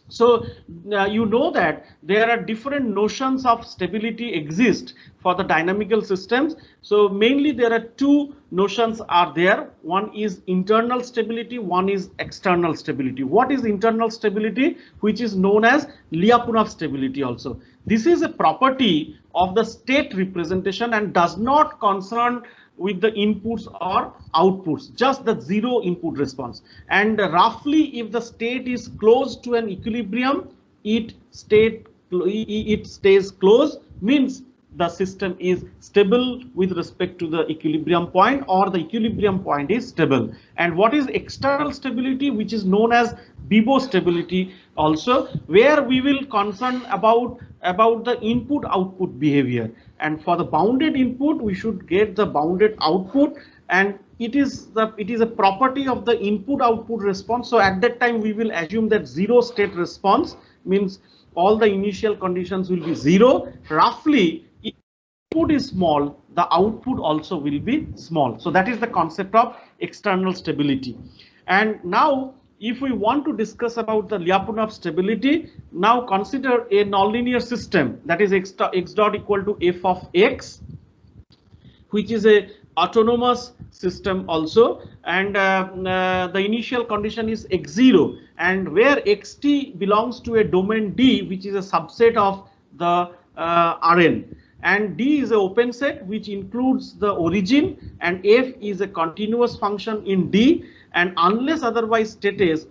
So you know that there are different notions of stability exist for the dynamical systems. So mainly there are two notions are there. One is internal stability, one is external stability. What is internal stability? Which is known as Lyapunov stability also. This is a property of the state representation and does not concern with the inputs or outputs, just the zero input response. And roughly if the state is close to an equilibrium, it stays close, means the system is stable with respect to the equilibrium point, or the equilibrium point is stable. And what is external stability, which is known as Bibo stability also, where we will concern about the input output behavior. And for the bounded input, we should get the bounded output, and it is a property of the input output response. So at that time we will assume that zero state response means all the initial conditions will be zero. Roughly, if input is small, the output also will be small. So that is the concept of external stability. And now if we want to discuss about the Lyapunov stability, now consider a nonlinear system, that is x dot equal to f of x, which is a autonomous system also, and the initial condition is x0, and where xt belongs to a domain D, which is a subset of the Rn. And D is an open set which includes the origin, and f is a continuous function in D. And unless otherwise stated,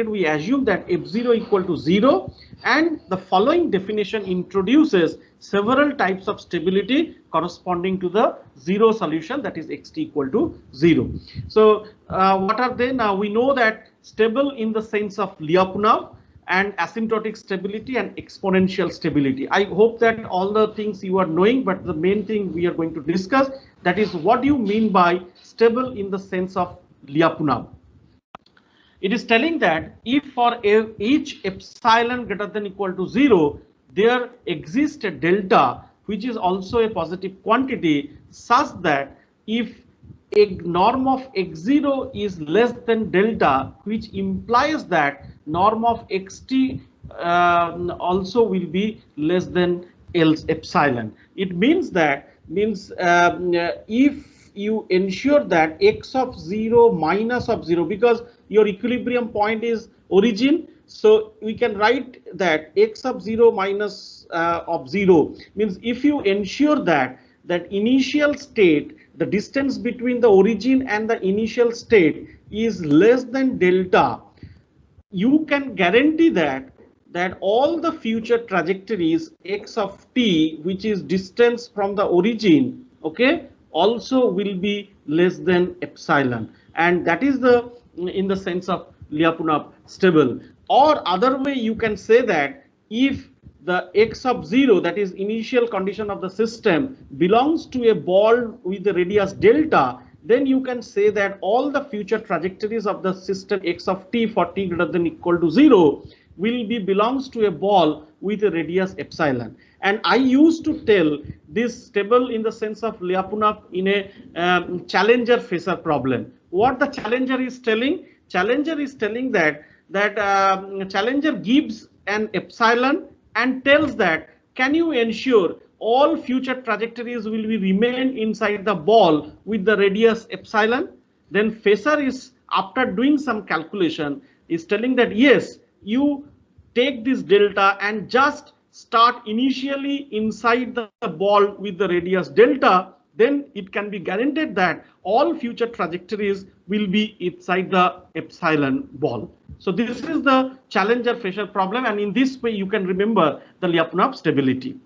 we assume that f0 equal to 0, and the following definition introduces several types of stability corresponding to the zero solution, that is xt equal to 0. So what are they? Now we know that stable in the sense of Lyapunov, and asymptotic stability and exponential stability. I hope that all the things you are knowing, but the main thing we are going to discuss, that is what do you mean by stable in the sense of Lyapunov. It is telling that if for each epsilon greater than equal to 0, there exists a delta which is also a positive quantity, such that if a norm of x0 is less than delta, which implies that norm of xt also will be less than epsilon. It means that if you ensure that x of 0 minus of 0, because your equilibrium point is origin, so we can write that x of 0 minus of 0 means if you ensure that initial state, the distance between the origin and the initial state is less than delta, you can guarantee that all the future trajectories x of t, which is distance from the origin, okay, also will be less than epsilon, and that is the in the sense of Lyapunov stable. Or other way you can say that if the x of 0, that is initial condition of the system, belongs to a ball with the radius delta, then you can say that all the future trajectories of the system x of t for t greater than equal to 0 will be belongs to a ball with a radius epsilon. And I used to tell this stable in the sense of Lyapunov in a challenger phasor problem. What the challenger is telling? Challenger is telling that challenger gives an epsilon and tells that can you ensure all future trajectories will be remain inside the ball with the radius epsilon. Then phasor is, after doing some calculation, is telling that yes, you take this delta and just start initially inside the ball with the radius delta, then it can be guaranteed that all future trajectories will be inside the epsilon ball. So this is the challenger phasor problem, and in this way you can remember the Lyapunov stability.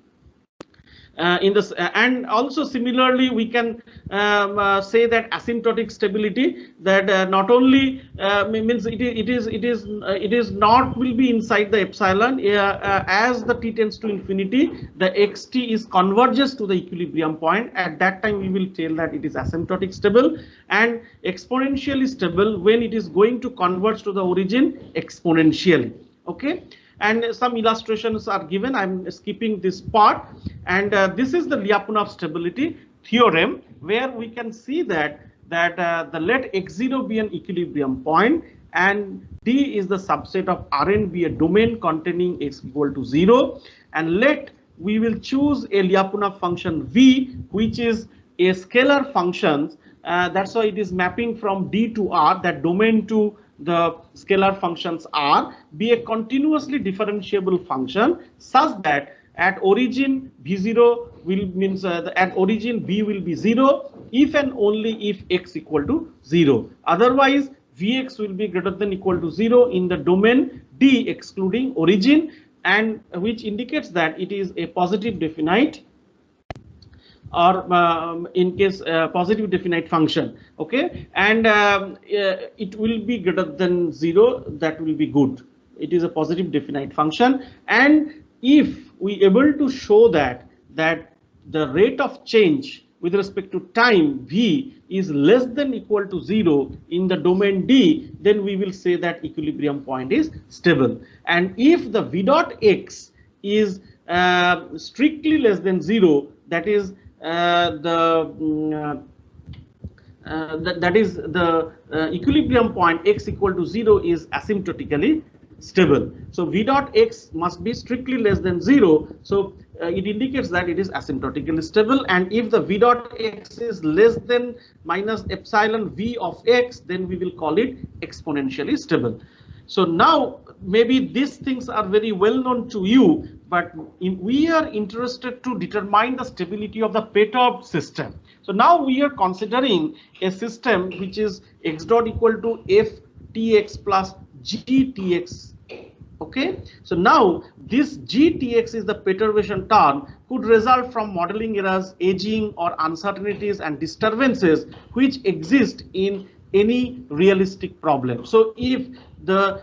And also similarly we can say that asymptotic stability, that not only means it is not will be inside the epsilon as the t tends to infinity, the xt is converges to the equilibrium point. At that time we will tell that it is asymptotic stable, and exponentially stable when it is going to converge to the origin exponentially. Okay. And some illustrations are given. I'm skipping this part, and this is the Lyapunov stability theorem, where we can see that let x0 be an equilibrium point and D is the subset of Rn be a domain containing x equal to 0, and let we will choose a Lyapunov function V, which is a scalar function. That's why it is mapping from D to R, that domain to the scalar functions R, be a continuously differentiable function such that at origin V0 will means at origin B will be 0 if and only if x equal to 0. Otherwise Vx will be greater than equal to 0 in the domain D excluding origin, and which indicates that it is a positive definite, or in case positive definite function. Okay, and it will be greater than 0, that will be good. It is a positive definite function, and if we able to show that the rate of change with respect to time v is less than equal to 0 in the domain D, then we will say that equilibrium point is stable. And if the v dot x is strictly less than 0, that is the equilibrium point x equal to 0 is asymptotically stable. So v dot x must be strictly less than 0. So it indicates that it is asymptotically stable. And if the v dot x is less than minus epsilon v of x, then we will call it exponentially stable. So now maybe these things are very well known to you, but we are interested to determine the stability of the perturbed system. So now we are considering a system which is x dot equal to f tx plus g tx. Okay, so now this gtx is the perturbation term, could result from modeling errors, aging, or uncertainties and disturbances which exist in any realistic problem. So if the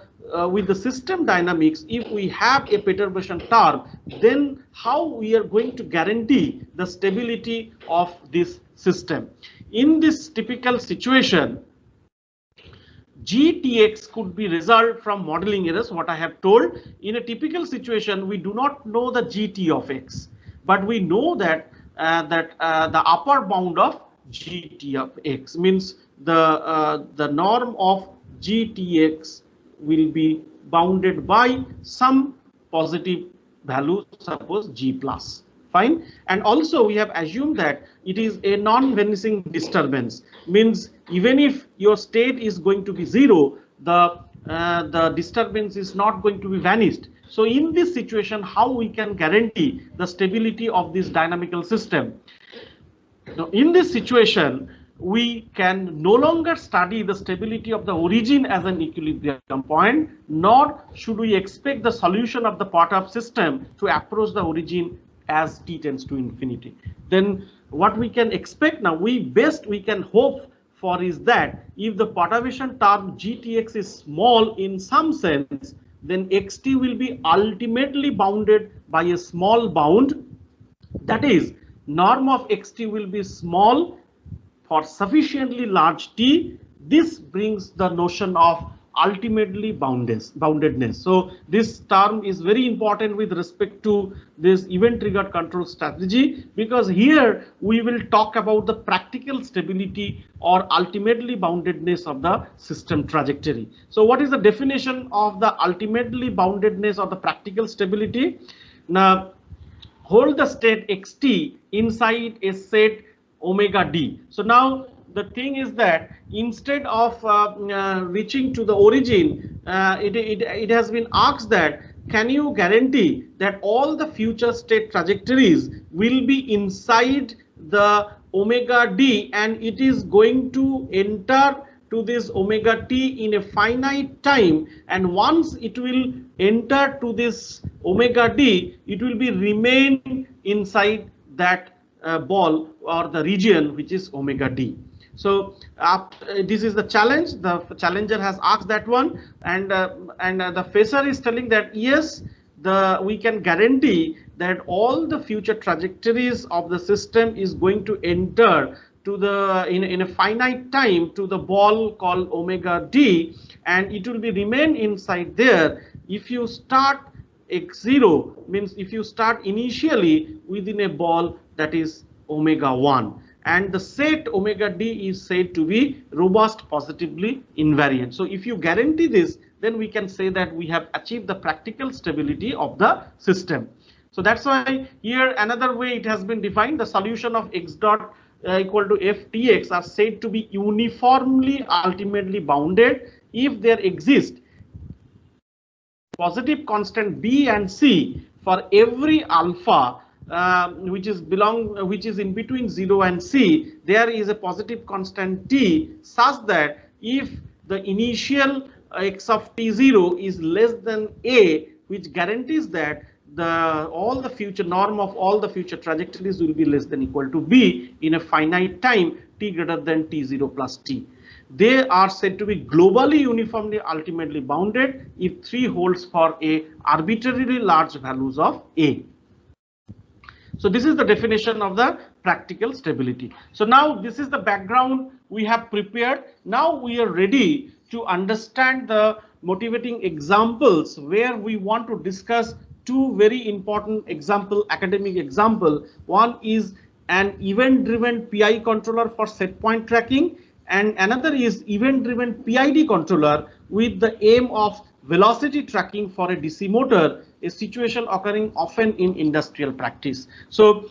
with the system dynamics, if we have a perturbation term, then how we are going to guarantee the stability of this system? In this typical situation, gtx could be result from modeling errors, what I have told. In a typical situation, we do not know the gt of x, but we know that the upper bound of gt of x means the norm of gtx will be bounded by some positive value, suppose g plus. Fine. And also we have assumed that it is a non-vanishing disturbance, means even if your state is going to be 0, the disturbance is not going to be vanished. So in this situation, how we can guarantee the stability of this dynamical system? Now in this situation, we can no longer study the stability of the origin as an equilibrium point, nor should we expect the solution of the perturbed system to approach the origin as t tends to infinity. Then what we can expect now, we can hope for is that if the perturbation term gtx is small in some sense, then xt will be ultimately bounded by a small bound. That is, norm of xt will be small for sufficiently large t. This brings the notion of ultimately boundedness. So this term is very important with respect to this event triggered control strategy, because here we will talk about the practical stability or ultimately boundedness of the system trajectory. So what is the definition of the ultimately boundedness or the practical stability? Now, hold the state xt inside a set omega d. So now the thing is that instead of reaching to the origin, it has been asked that can you guarantee that all the future state trajectories will be inside the omega d, and it is going to enter to this omega t in a finite time, and once it will enter to this omega d, it will be remain inside that ball or the region which is omega d. So this is the challenge. The challenger has asked that one, and the facer is telling that yes, we can guarantee that all the future trajectories of the system is going to enter to the in a finite time to the ball called omega d, and it will be remain inside there. If you start x0, means if you start initially within a ball that is omega 1, and the set omega d is said to be robust positively invariant. So if you guarantee this, then we can say that we have achieved the practical stability of the system. So that's why here another way it has been defined, the solution of x dot equal to ftx are said to be uniformly ultimately bounded if there exist positive constant b and c for every alpha which is in between 0 and c. There is a positive constant t such that if the initial x of t0 is less than a, which guarantees that all the future norm of all the future trajectories will be less than equal to b in a finite time t greater than t0 plus t. They are said to be globally uniformly ultimately bounded if 3 holds for a arbitrarily large values of a. So this is the definition of the practical stability. So now this is the background we have prepared. Now we are ready to understand the motivating examples where we want to discuss two very important academic example. One is an event-driven PI controller for set point tracking, and another is event-driven PID controller with the aim of velocity tracking for a DC motor, a situation occurring often in industrial practice. So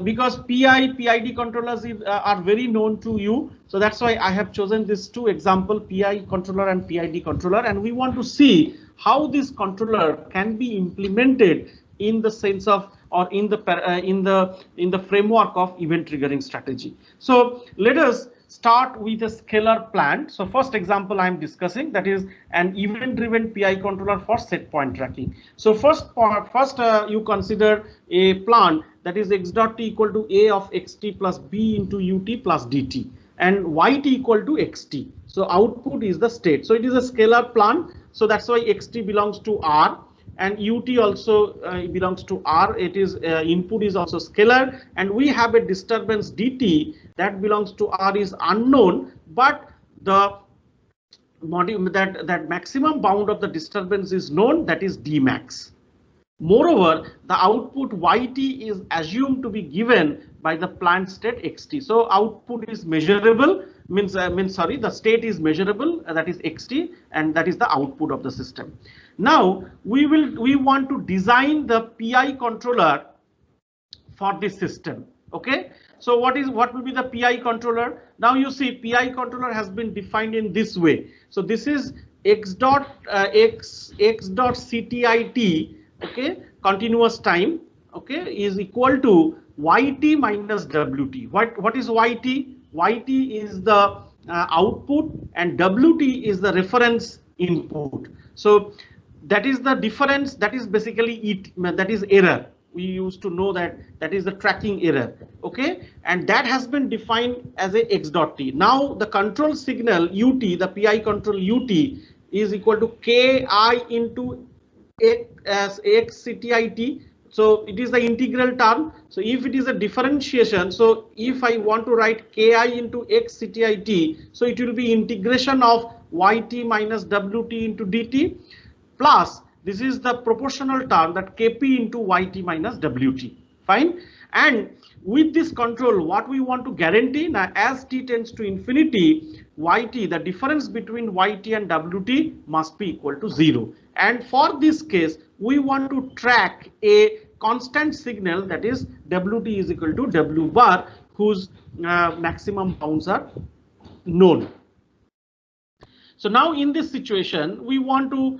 because PID controllers are very known to you, so that's why I have chosen these two examples, PI controller and PID controller, and we want to see how this controller can be implemented in the sense of or in the framework of event triggering strategy. So let us start with a scalar plant. So first example I am discussing, that is an event driven PI controller for set point tracking. So first you consider a plant that is x dot t equal to a of xt plus b into ut plus dt and yt equal to xt. So output is the state. So it is a scalar plant. So that's why xt belongs to R. And ut also belongs to R. It is input is also scalar, and we have a disturbance dt that belongs to R is unknown, but the that maximum bound of the disturbance is known, that is d max. Moreover, the output yt is assumed to be given by the plant state xt. So output is measurable, means the state is measurable, that is xt, and that is the output of the system. Now we want to design the PI controller for this system. Okay, so what will be the PI controller? Now you see PI controller has been defined in this way. So this is x dot ctit, okay, continuous time, okay, is equal to yt minus wt. What is yt? Yt is the output and wt is the reference input. So that is the difference, that is basically that is error. we used to know that that is the tracking error. Okay, and that has been defined as a x dot t. Now the control signal ut, the pi control ut, is equal to ki into as xctit. So it is the integral term. So if it is a differentiation, so if I want to write ki into xctit, so it will be integration of yt minus wt into dt, plus this is the proportional term, that kp into yt minus wt. Fine. And with this control, what we want to guarantee, now as t tends to infinity, yt, the difference between yt and wt must be equal to 0. And for this case, we want to track a constant signal, that is wt is equal to w bar, whose maximum bounds are known. So now in this situation, we want to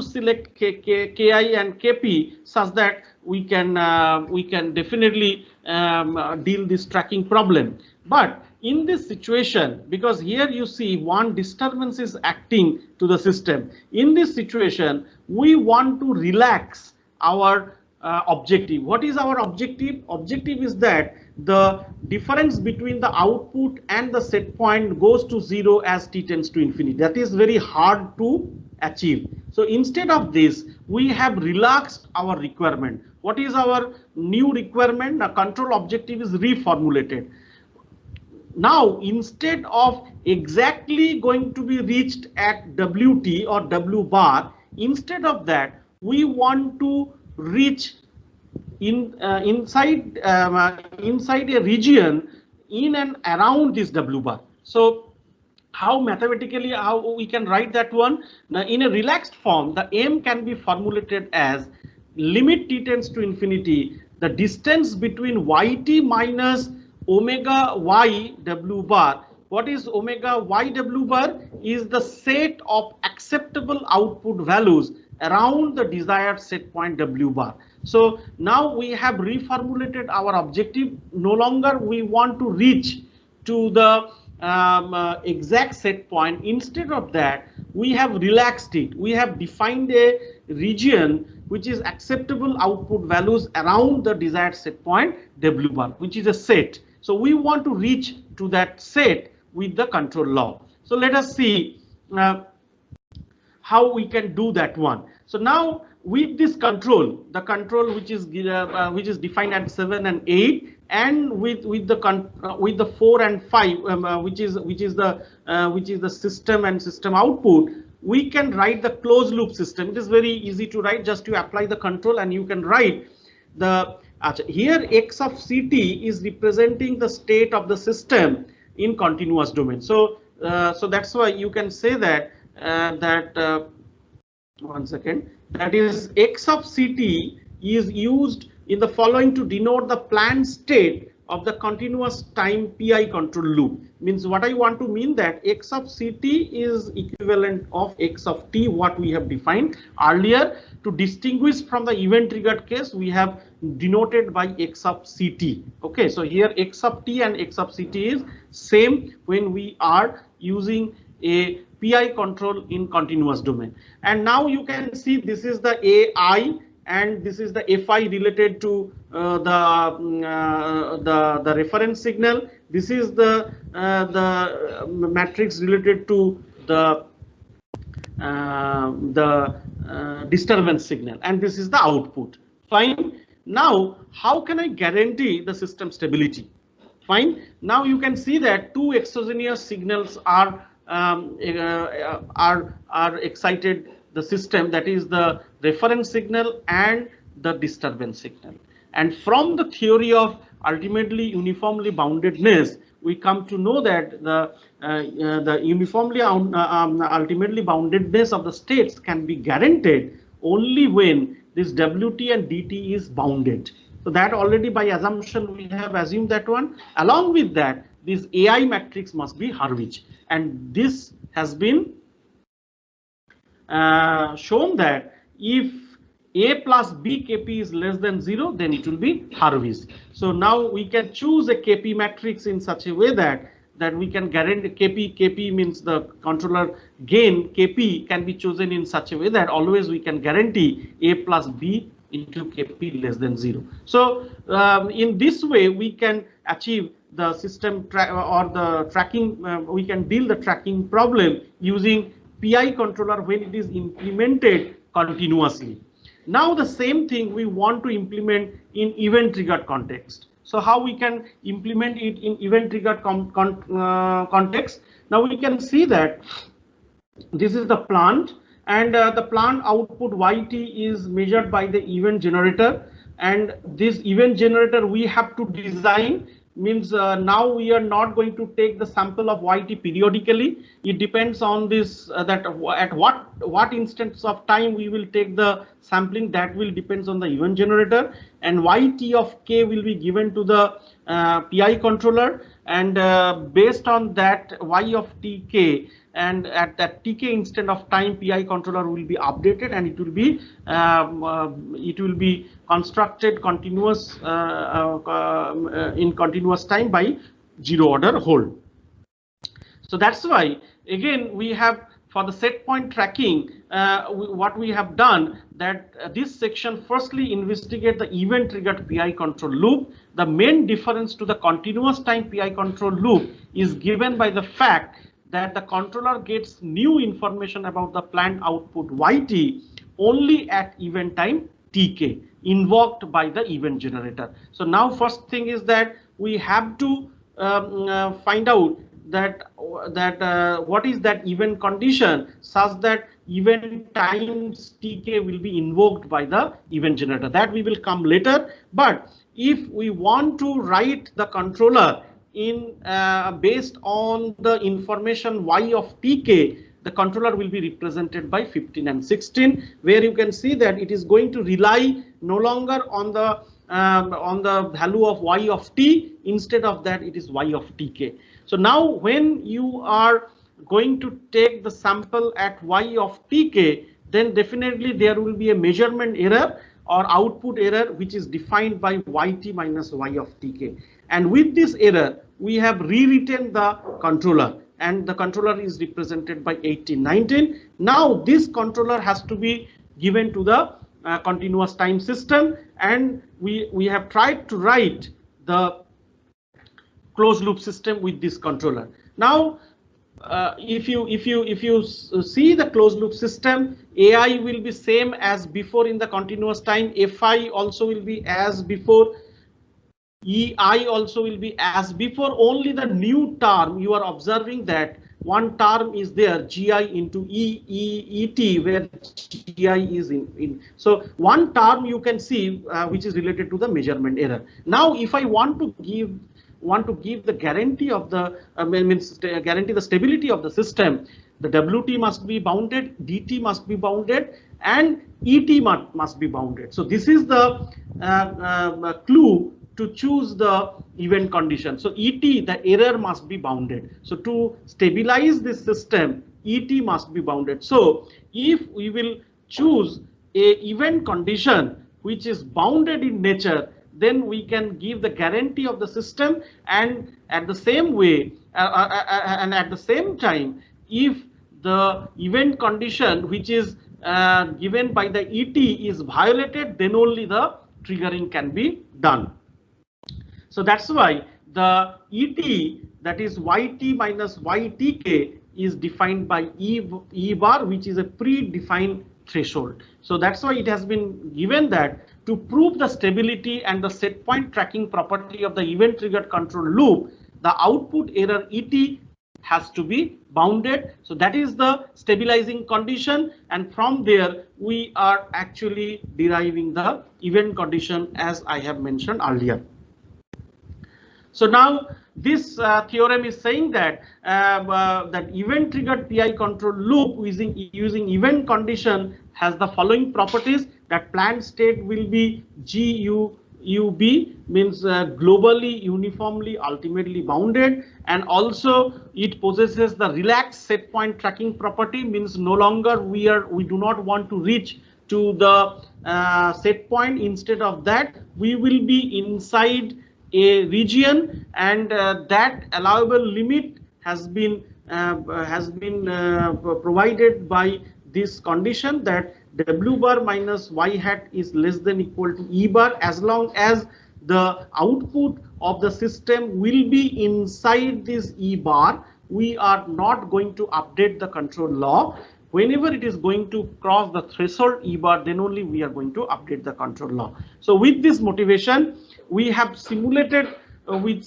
select ki and kp such that we can definitely deal this tracking problem. But in this situation, because here you see one disturbance is acting to the system, in this situation we want to relax our objective. What is our objective? Objective is that the difference between the output and the set point goes to 0 as t tends to infinity. That is very hard to achieve. So instead of this, we have relaxed our requirement. What is our new requirement? The control objective is reformulated. Now instead of exactly going to be reached at wt or w bar, instead of that we want to reach inside a region in and around this w bar. So how mathematically how we can write that one? Now in a relaxed form, the m can be formulated as limit t tends to infinity, the distance between yt minus omega y w bar. What is omega y w bar? Is the set of acceptable output values around the desired set point w bar. So now we have reformulated our objective. No longer we want to reach to the exact set point. Instead of that, we have relaxed it. We have defined a region which is acceptable output values around the desired set point w bar, which is a set. So we want to reach to that set with the control law. So let us see how we can do that one. So now with this control, the control which is defined at 7 and 8, and with the 4 and 5, which is the system and system output, we can write the closed loop system. It is very easy to write. Just to apply the control, and you can write the here x of ct is representing the state of the system in continuous domain. So so that's why you can say that one second, that is x of ct is used in the following to denote the planned state of the continuous time pi control loop. Means what I want to mean that x of ct is equivalent of x of t, what we have defined earlier. To distinguish from the event triggered case, we have denoted by x of ct. Okay, so here x of t and x of ct is same when we are using a pi control in continuous domain. And now you can see this is the ai and this is the fi related to the reference signal. This is the matrix related to the disturbance signal, and this is the output. Fine. Now how can I guarantee the system stability? Fine. Now you can see that two exogenous signals are excited the system, that is the reference signal and the disturbance signal. And from the theory of ultimately uniformly boundedness, we come to know that the uniformly ultimately boundedness of the states can be guaranteed only when this wt and dt is bounded. So that already by assumption we have assumed that one. Along with that, this AI matrix must be Hurwitz, and this has been shown that if a plus b kp is less than 0, then it will be Hurwitz. So now we can choose a kp matrix in such a way that we can guarantee kp means the controller gain kp can be chosen in such a way that always we can guarantee a plus b into Kp less than 0. So in this way we can achieve the system or the tracking, we can deal the tracking problem using PI controller when it is implemented continuously. Now the same thing we want to implement in event triggered context. So how we can implement it in event triggered context? Now we can see that this is the plant, and the plant output YT is measured by the event generator, and this event generator we have to design. Means now we are not going to take the sample of YT periodically. It depends on this that at what instance of time we will take the sampling, that will depends on the event generator, and YT of K will be given to the PI controller, and based on that Y of TK, and at that TK instant of time PI controller will be updated, and it will be constructed continuous in continuous time by zero order hold. So that's why again we have for the set point tracking what we have done, that this section firstly investigate the event triggered PI control loop. The main difference to the continuous time PI control loop is given by the fact that the controller gets new information about the plant output YT only at event time TK invoked by the event generator. So now first thing is that we have to find out that what is that event condition such that event times TK will be invoked by the event generator. That we will come later. But if we want to write the controller in based on the information Y of TK, the controller will be represented by 15 and 16, where you can see that it is going to rely no longer on the value of Y of T. Instead of that, it is Y of TK. So now when you are going to take the sample at Y of TK, then definitely there will be a measurement error or output error which is defined by YT minus Y of TK. And with this error, we have rewritten the controller, and the controller is represented by 18, 19. Now this controller has to be given to the continuous time system, and we have tried to write the closed loop system with this controller. Now if you see the closed loop system, AI will be same as before in the continuous time, FI also will be as before, EI also will be as before. Only the new term you are observing that one term is there, GI into ET, where GI is in. So one term you can see which is related to the measurement error. Now if I want to give the guarantee of the guarantee the stability of the system, the WT must be bounded, DT must be bounded, and ET must be bounded. So this is the clue to choose the event condition. So ET, the error must be bounded. So to stabilize this system, ET must be bounded. So if we will choose a event condition which is bounded in nature, then we can give the guarantee of the system, and at the same way and at the same time, if the event condition which is given by the ET is violated, then only the triggering can be done. So that's why the ET, that is YT minus YTK, is defined by E bar, which is a predefined threshold. So that's why it has been given that to prove the stability and the set point tracking property of the event triggered control loop, the output error ET has to be bounded. So that is the stabilizing condition, and from there we are actually deriving the event condition as I have mentioned earlier. So now this theorem is saying that that event triggered PI control loop using event condition has the following properties: that plant state will be GUB, means globally, uniformly, ultimately bounded, and also it possesses the relaxed set point tracking property, means no longer we do not want to reach to the set point. Instead of that, we will be inside a region, and that allowable limit has been provided by this condition, that W bar minus Y hat is less than equal to E bar, as long as the output of the system will be inside this E bar, we are not going to update the control law. Whenever it is going to cross the threshold E bar, then only we are going to update the control law. So with this motivation, we have simulated with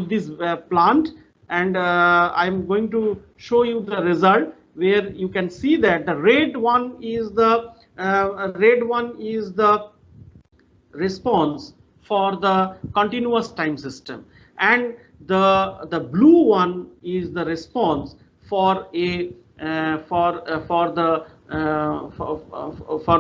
this plant, and I'm going to show you the result, where you can see that the red one is the response for the continuous time system, and the blue one is the response for a for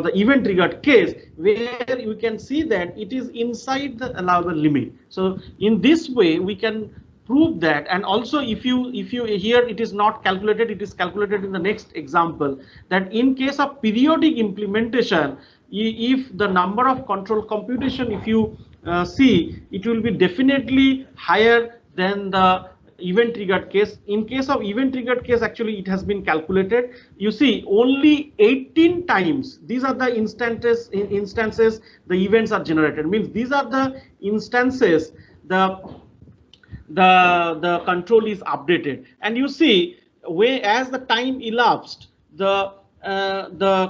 the event triggered case, where you can see that it is inside the allowable limit. So in this way we can prove that. And also, if you here it is not calculated, it is calculated in the next example, that in case of periodic implementation, if the number of control computation, if you see, it will be definitely higher than the event triggered case. In case of event triggered case, actually it has been calculated. You see, only 18 times, these are the instances the events are generated, means these are the instances the control is updated. And you see, as the time elapsed, the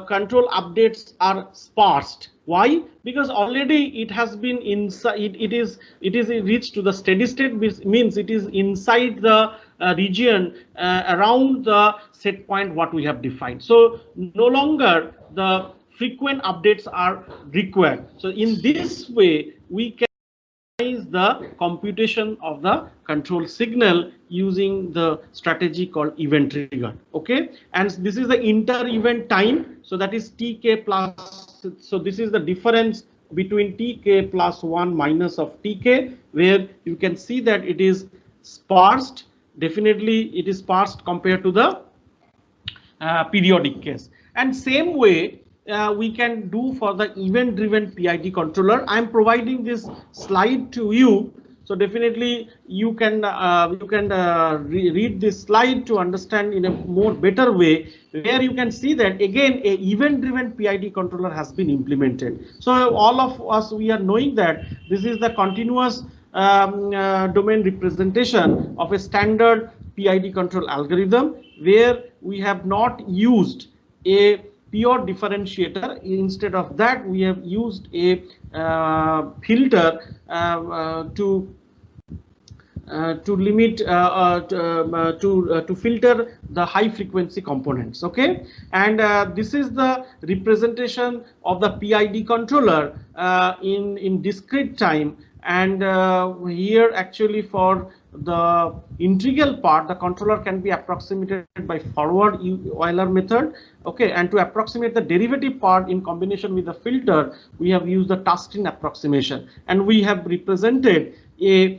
control updates are sparsed. Why? Because already it has been inside, it is reached to the steady state, which means it is inside the region around the set point what we have defined. So no longer the frequent updates are required. So in this way we can the computation of the control signal using the strategy called event trigger. Okay, and this is the inter event time, so that is tk plus, so this is the difference between tk plus 1 minus of tk, where you can see that it is sparsed. Definitely it is sparsed compared to the periodic case. And same way we can do for the event driven PID controller. I am providing this slide to you, so definitely you can read this slide to understand in a more better way, where you can see that again a event driven PID controller has been implemented. So all of us, we are knowing that this is the continuous domain representation of a standard PID control algorithm, where we have not used a pure differentiator. Instead of that, we have used a filter to limit to filter the high frequency components. Okay, and this is the representation of the PID controller in discrete time. And here actually for the integral part, the controller can be approximated by forward Euler method. Okay, and to approximate the derivative part in combination with the filter, we have used the Tustin approximation, and we have represented a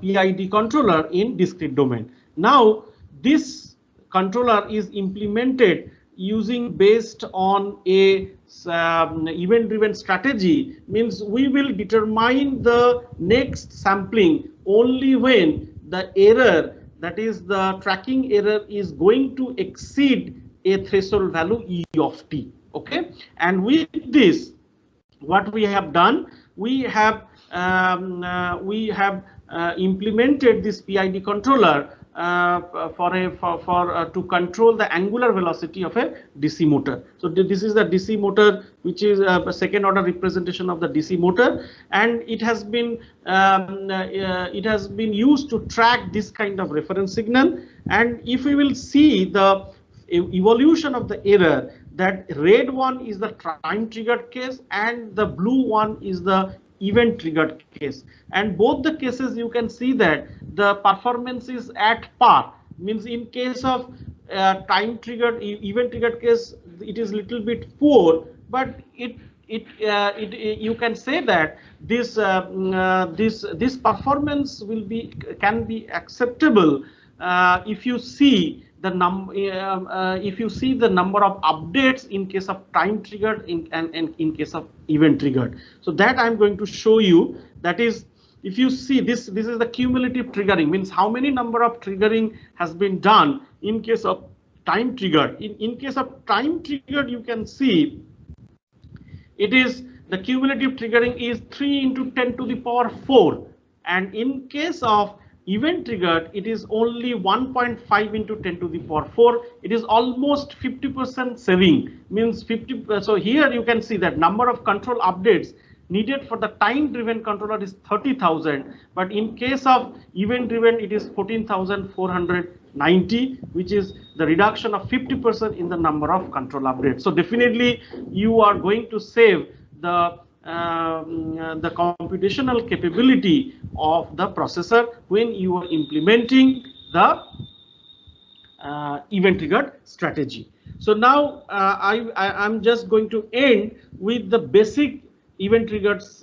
PID controller in discrete domain. Now this controller is implemented using based on a event driven strategy, means we will determine the next sampling only when the error, that is the tracking error, is going to exceed a threshold value E of t. Okay, and with this, what we have done, we have implemented this PID controller to control the angular velocity of a DC motor. So this is the DC motor, which is a second order representation of the DC motor, and it has been used to track this kind of reference signal. And if we will see the evolution of the error, that red one is the time triggered case and the blue one is the event triggered case, and both the cases you can see that the performance is at par. Means in case of time triggered event triggered case, it is little bit poor, but you can say that this this performance can be acceptable if you see the number of updates in case of time triggered and in case of event triggered. So that I'm going to show you. That is, if you see this is the cumulative triggering, means how many number of triggering has been done in case of time triggered. In case of time triggered, you can see it is the cumulative triggering is 3 into 10 to the power 4, and in case of event triggered, it is only 1.5 into 10 to the power 4. It is almost 50% saving, means 50. So here you can see that number of control updates needed for the time driven controller is 30,000, but in case of event driven, it is 14,490, which is the reduction of 50% in the number of control updates. So definitely you are going to save the computational capability of the processor when you are implementing the event triggered strategy. So now I'm just going to end with the basic event triggers,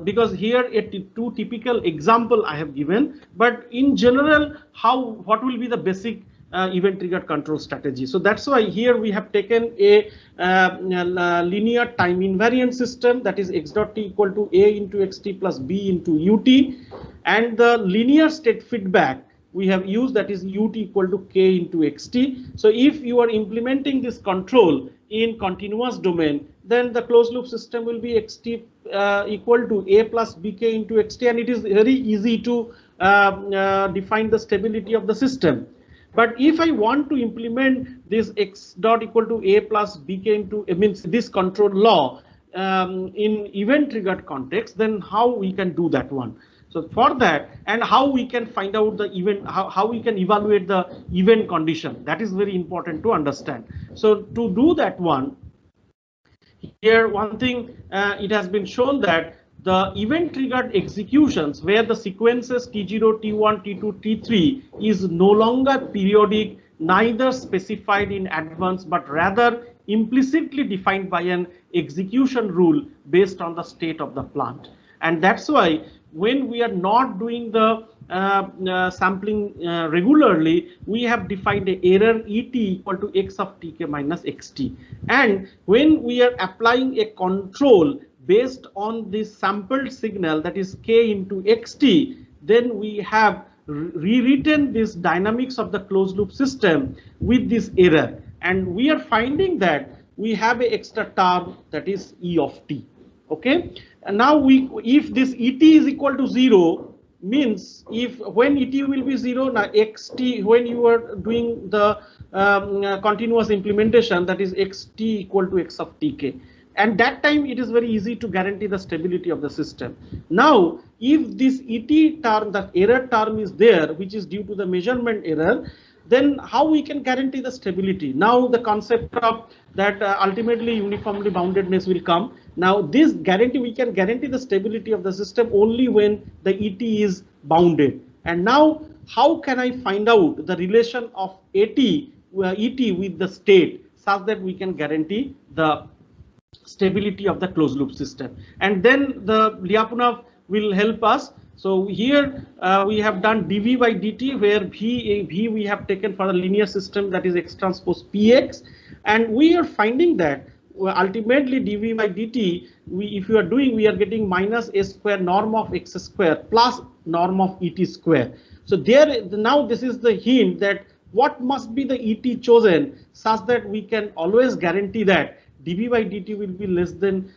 because here two typical example I have given, but in general, what will be the basic event triggered control strategy. So that's why here we have taken a linear time invariant system, that is x dot t equal to a into xt plus b into ut, and the linear state feedback we have used, that is ut equal to k into xt. So if you are implementing this control in continuous domain, then the closed loop system will be xt equal to a plus bk into xt, and it is very easy to define the stability of the system. But if I want to implement this x dot equal to a plus bk into, it means this control law in event triggered context, then how we can do that one? So for that, and how we can find out the event, how we can evaluate the event condition, that is very important to understand. So to do that one, here one thing, it has been shown that the event triggered executions where the sequences T0, T1, T2, T3 is no longer periodic, neither specified in advance, but rather implicitly defined by an execution rule based on the state of the plant. And that's why when we are not doing the sampling regularly, we have defined a error et equal to x of tk minus xt. And when we are applying a control based on this sampled signal, that is k into xt, then we have rewritten this dynamics of the closed loop system with this error. And we are finding that we have an extra term, that is e of t. Okay, and now if this et is equal to 0, means when et will be 0, now xt, when you are doing the continuous implementation, that is xt equal to x of tk, and that time it is very easy to guarantee the stability of the system. Now if this et term, the error term is there, which is due to the measurement error, then how we can guarantee the stability? Now the concept of that ultimately uniformly boundedness will come. Now this guarantee, we can guarantee the stability of the system only when the et is bounded. And now how can I find out the relation of et with the state such that we can guarantee the stability of the closed loop system? And then the Lyapunov will help us. So here we have done dv by dt, where v we have taken for the linear system, that is x transpose px, and we are finding that ultimately dv by dt, if you are doing, we are getting minus a square norm of x square plus norm of et square. So there, now this is the hint that what must be the et chosen such that we can always guarantee that dv by dt will be less than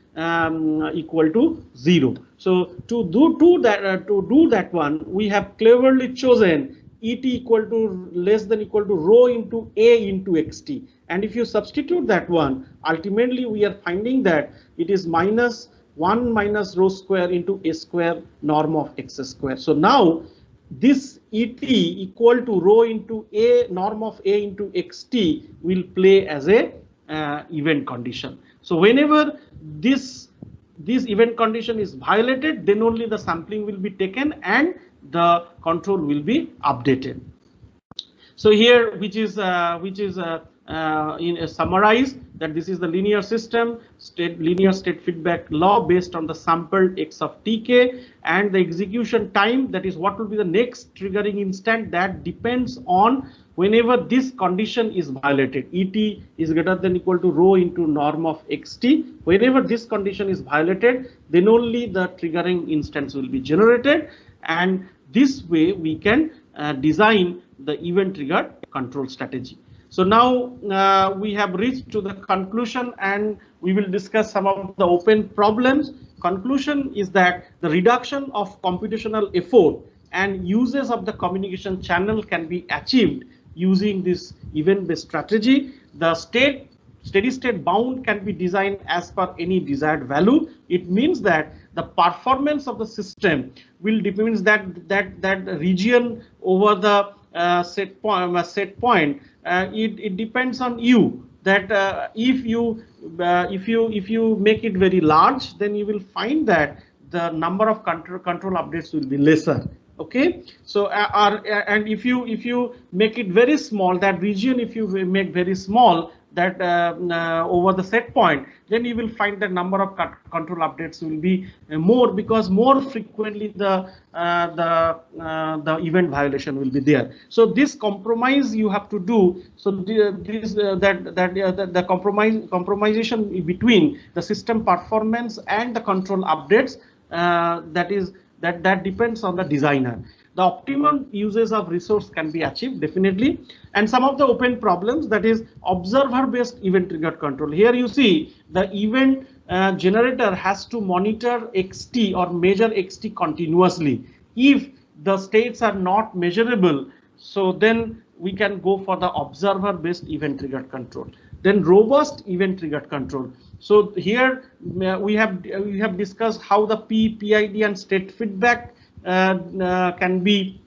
equal to 0. So to do that one, we have cleverly chosen et equal to less than equal to rho into a into xt, and if you substitute that one, ultimately we are finding that it is minus 1 minus rho square into a square norm of x square. So now this et equal to rho into a norm of a into xt will play as a event condition. So whenever this event condition is violated, then only the sampling will be taken and the control will be updated. So here, which is summarized, that this is the linear system, linear state feedback law based on the sampled x of tk, and the execution time, that is what will be the next triggering instant, that depends on whenever this condition is violated. Et is greater than equal to rho into norm of xt. Whenever this condition is violated, then only the triggering instance will be generated, and this way we can design the event triggered control strategy. So now we have reached to the conclusion, and we will discuss some of the open problems. Conclusion is that the reduction of computational effort and uses of the communication channel can be achieved using this event-based strategy. The steady state bound can be designed as per any desired value. It means that the performance of the system will depends that region over the set point. It depends on you, that if you make it very large, then you will find that the number of control updates will be lesser. Okay, so and if you make it very small, that region, if you make very small, that over the set point, then you will find that number of control updates will be more, because more frequently the event violation will be there. So this compromise you have to do. So the compromisation between the system performance and the control updates, that depends on the designer. The optimum uses of resource can be achieved definitely. And some of the open problems, that is observer based event triggered control. Here you see the event generator has to monitor XT or measure XT continuously. If the states are not measurable, so then we can go for the observer based event triggered control. Then robust event triggered control. So here we have discussed how the PID and state feedback can be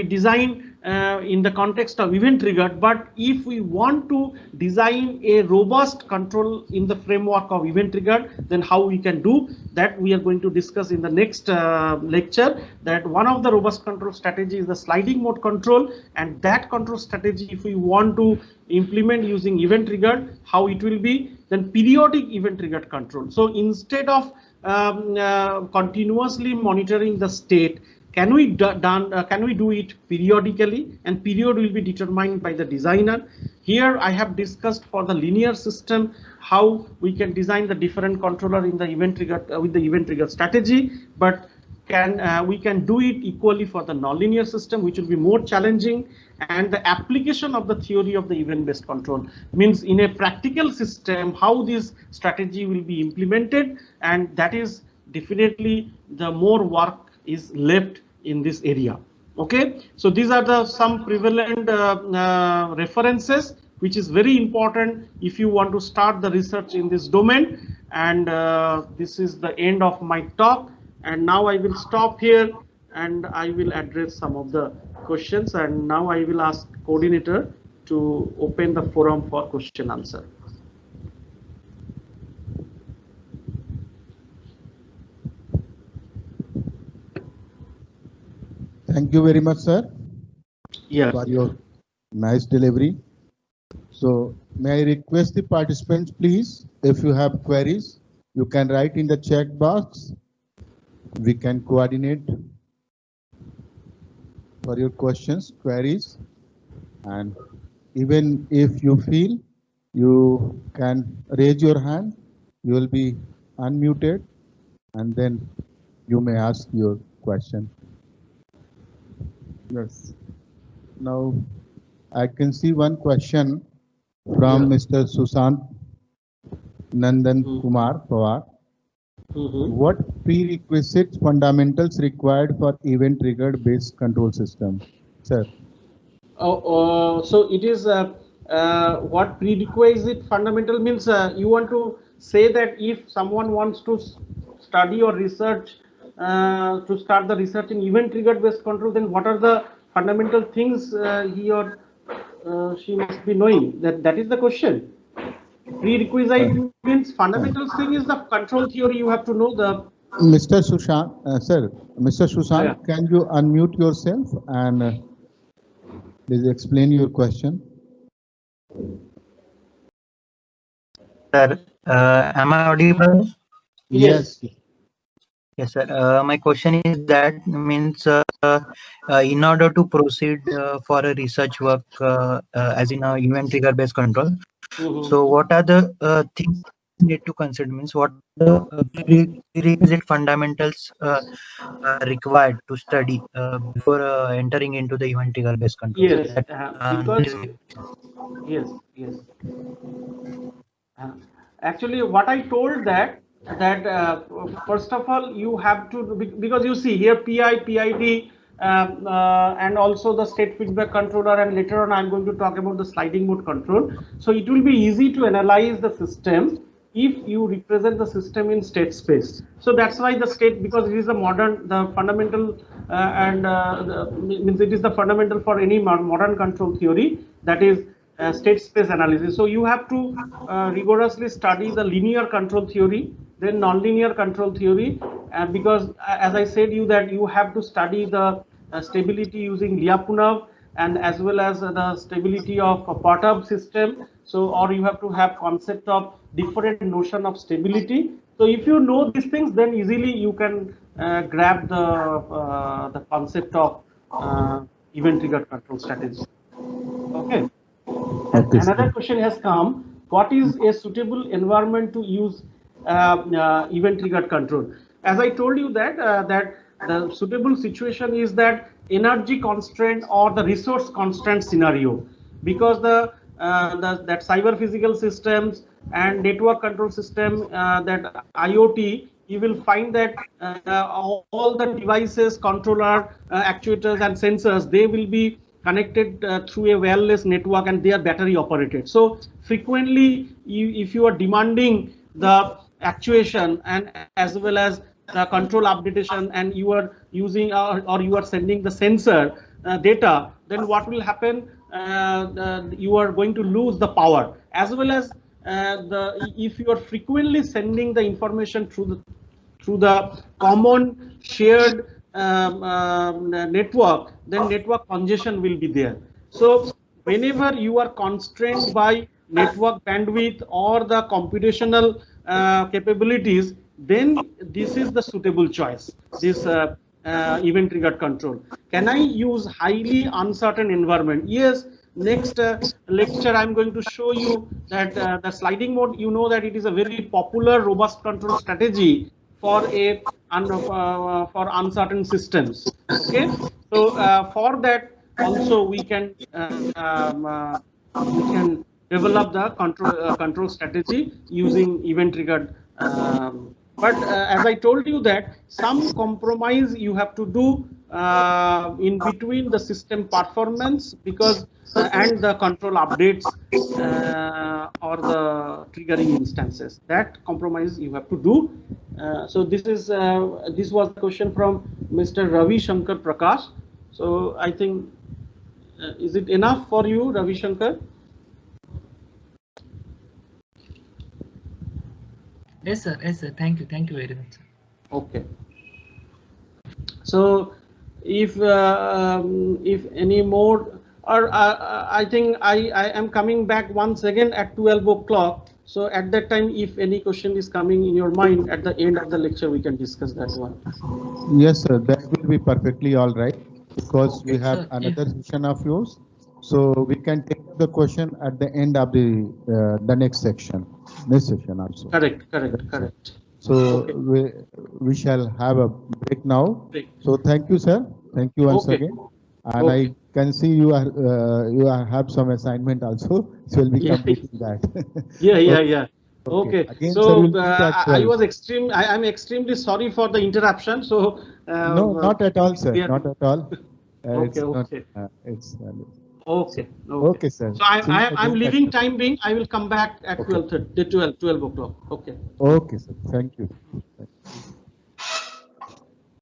designed in the context of event triggered. But if we want to design a robust control in the framework of event triggered, then how we can do that, we are going to discuss in the next lecture. That one of the robust control strategy is the sliding mode control, and that control strategy, if we want to implement using event triggered, how it will be. Then periodic event triggered control. So instead of continuously monitoring the state, can we do it periodically, and period will be determined by the designer. Here I have discussed for the linear system how we can design the different controller in the event triggered with the event triggered strategy, but we can do it equally for the nonlinear system, which will be more challenging. And the application of the theory of the event-based control means in a practical system how this strategy will be implemented, and that is definitely the more work is left in this area. Okay, so these are the some prevalent references, which is very important if you want to start the research in this domain. And this is the end of my talk, and now I will stop here and I will address some of the questions. And now I will ask coordinator to open the forum for question answer. Thank you very much, sir, for your nice delivery. So may I request the participants, please, if you have queries, you can write in the chat box. We can coordinate for your questions, queries, and even if you feel, you can raise your hand. You will be unmuted, and then you may ask your question. Yes. Now I can see one question from Mr. Sushant Nandan Kumar Pawar. What prerequisites fundamentals required for event triggered based control system, sir? So it is what prerequisite fundamental means. You want to say that if someone wants to study or research to start the research in event triggered based control, then what are the fundamental things he or she must be knowing? That is the question. Prerequisite means fundamental thing is the control theory. You have to know the. Mr. Sushant, sir, Mr. Sushant, can you unmute yourself and please explain your question? Sir, am I audible? Yes. Yes, sir. My question is that means in order to proceed for a research work as in a event trigger based control, so what are the things need to consider means what the prerequisite fundamentals required to study before entering into the event trigger based control. Yes, That, because yes. Uh, Actually, what I told that first of all you have to, because you see here PI, PID, and also the state feedback controller, and later on I'm going to talk about the sliding mode control. So it will be easy to analyze the system if you represent the system in state space. So that's why the state, because it is a modern, the fundamental means it is the fundamental for any modern control theory, that is state space analysis. So you have to rigorously study the linear control theory, then nonlinear control theory, because as I said you that you have to study the stability using Lyapunov, and as well as the stability of a Potab system. So, or you have to have concept of different notion of stability. So if you know these things, then easily you can grab the concept of event triggered control strategy. Okay. And another question has come: what is a suitable environment to use event triggered control? As I told you that the suitable situation is that energy constraint or the resource constraint scenario, because that cyber physical systems and network control system, that IoT, you will find that all the devices, controller, actuators and sensors, they will be connected through a wireless network, and they are battery operated. So frequently if you are demanding the actuation and as well as the control updatation, and you are using or you are sending the sensor data, then what will happen? You are going to lose the power, as well as if you are frequently sending the information through the common shared network, then network congestion will be there. So whenever you are constrained by network bandwidth or the computational capabilities, then this is the suitable choice, this event triggered control. Can I use highly uncertain environment? Yes. Next lecture I'm going to show you that the sliding mode, you know that it is a very popular robust control strategy for for uncertain systems. Okay, so for that also we can develop the control strategy using event triggered. But as I told you that some compromise you have to do in between the system performance, because and the control updates or the triggering instances, that compromise you have to do. So this was the question from Mr. Ravi Shankar Prakash. So I think is it enough for you, Ravi Shankar? Yes, sir. Yes, sir. Thank you. Thank you very much, sir. Okay. So if any more, or I think I am coming back once again at 12 o'clock. So at that time, if any question is coming in your mind at the end of the lecture, we can discuss that one. Yes, sir. That will be perfectly all right, because we have Sir, another session of yours. So we can take the question at the end of the next section, this session also. Correct. So okay. we shall have a break now. Break. So thank you, sir. Thank you once again. And I can see you have some assignment also. So we'll be completing that. Yeah. Okay. Again, so sir, we'll meet at 12. I'm extremely sorry for the interruption. So no, not at all, sir. Not at all. Okay. Okay, sir. So I'm leaving time being. I will come back at 12 o'clock. Okay. Okay, sir. Thank you.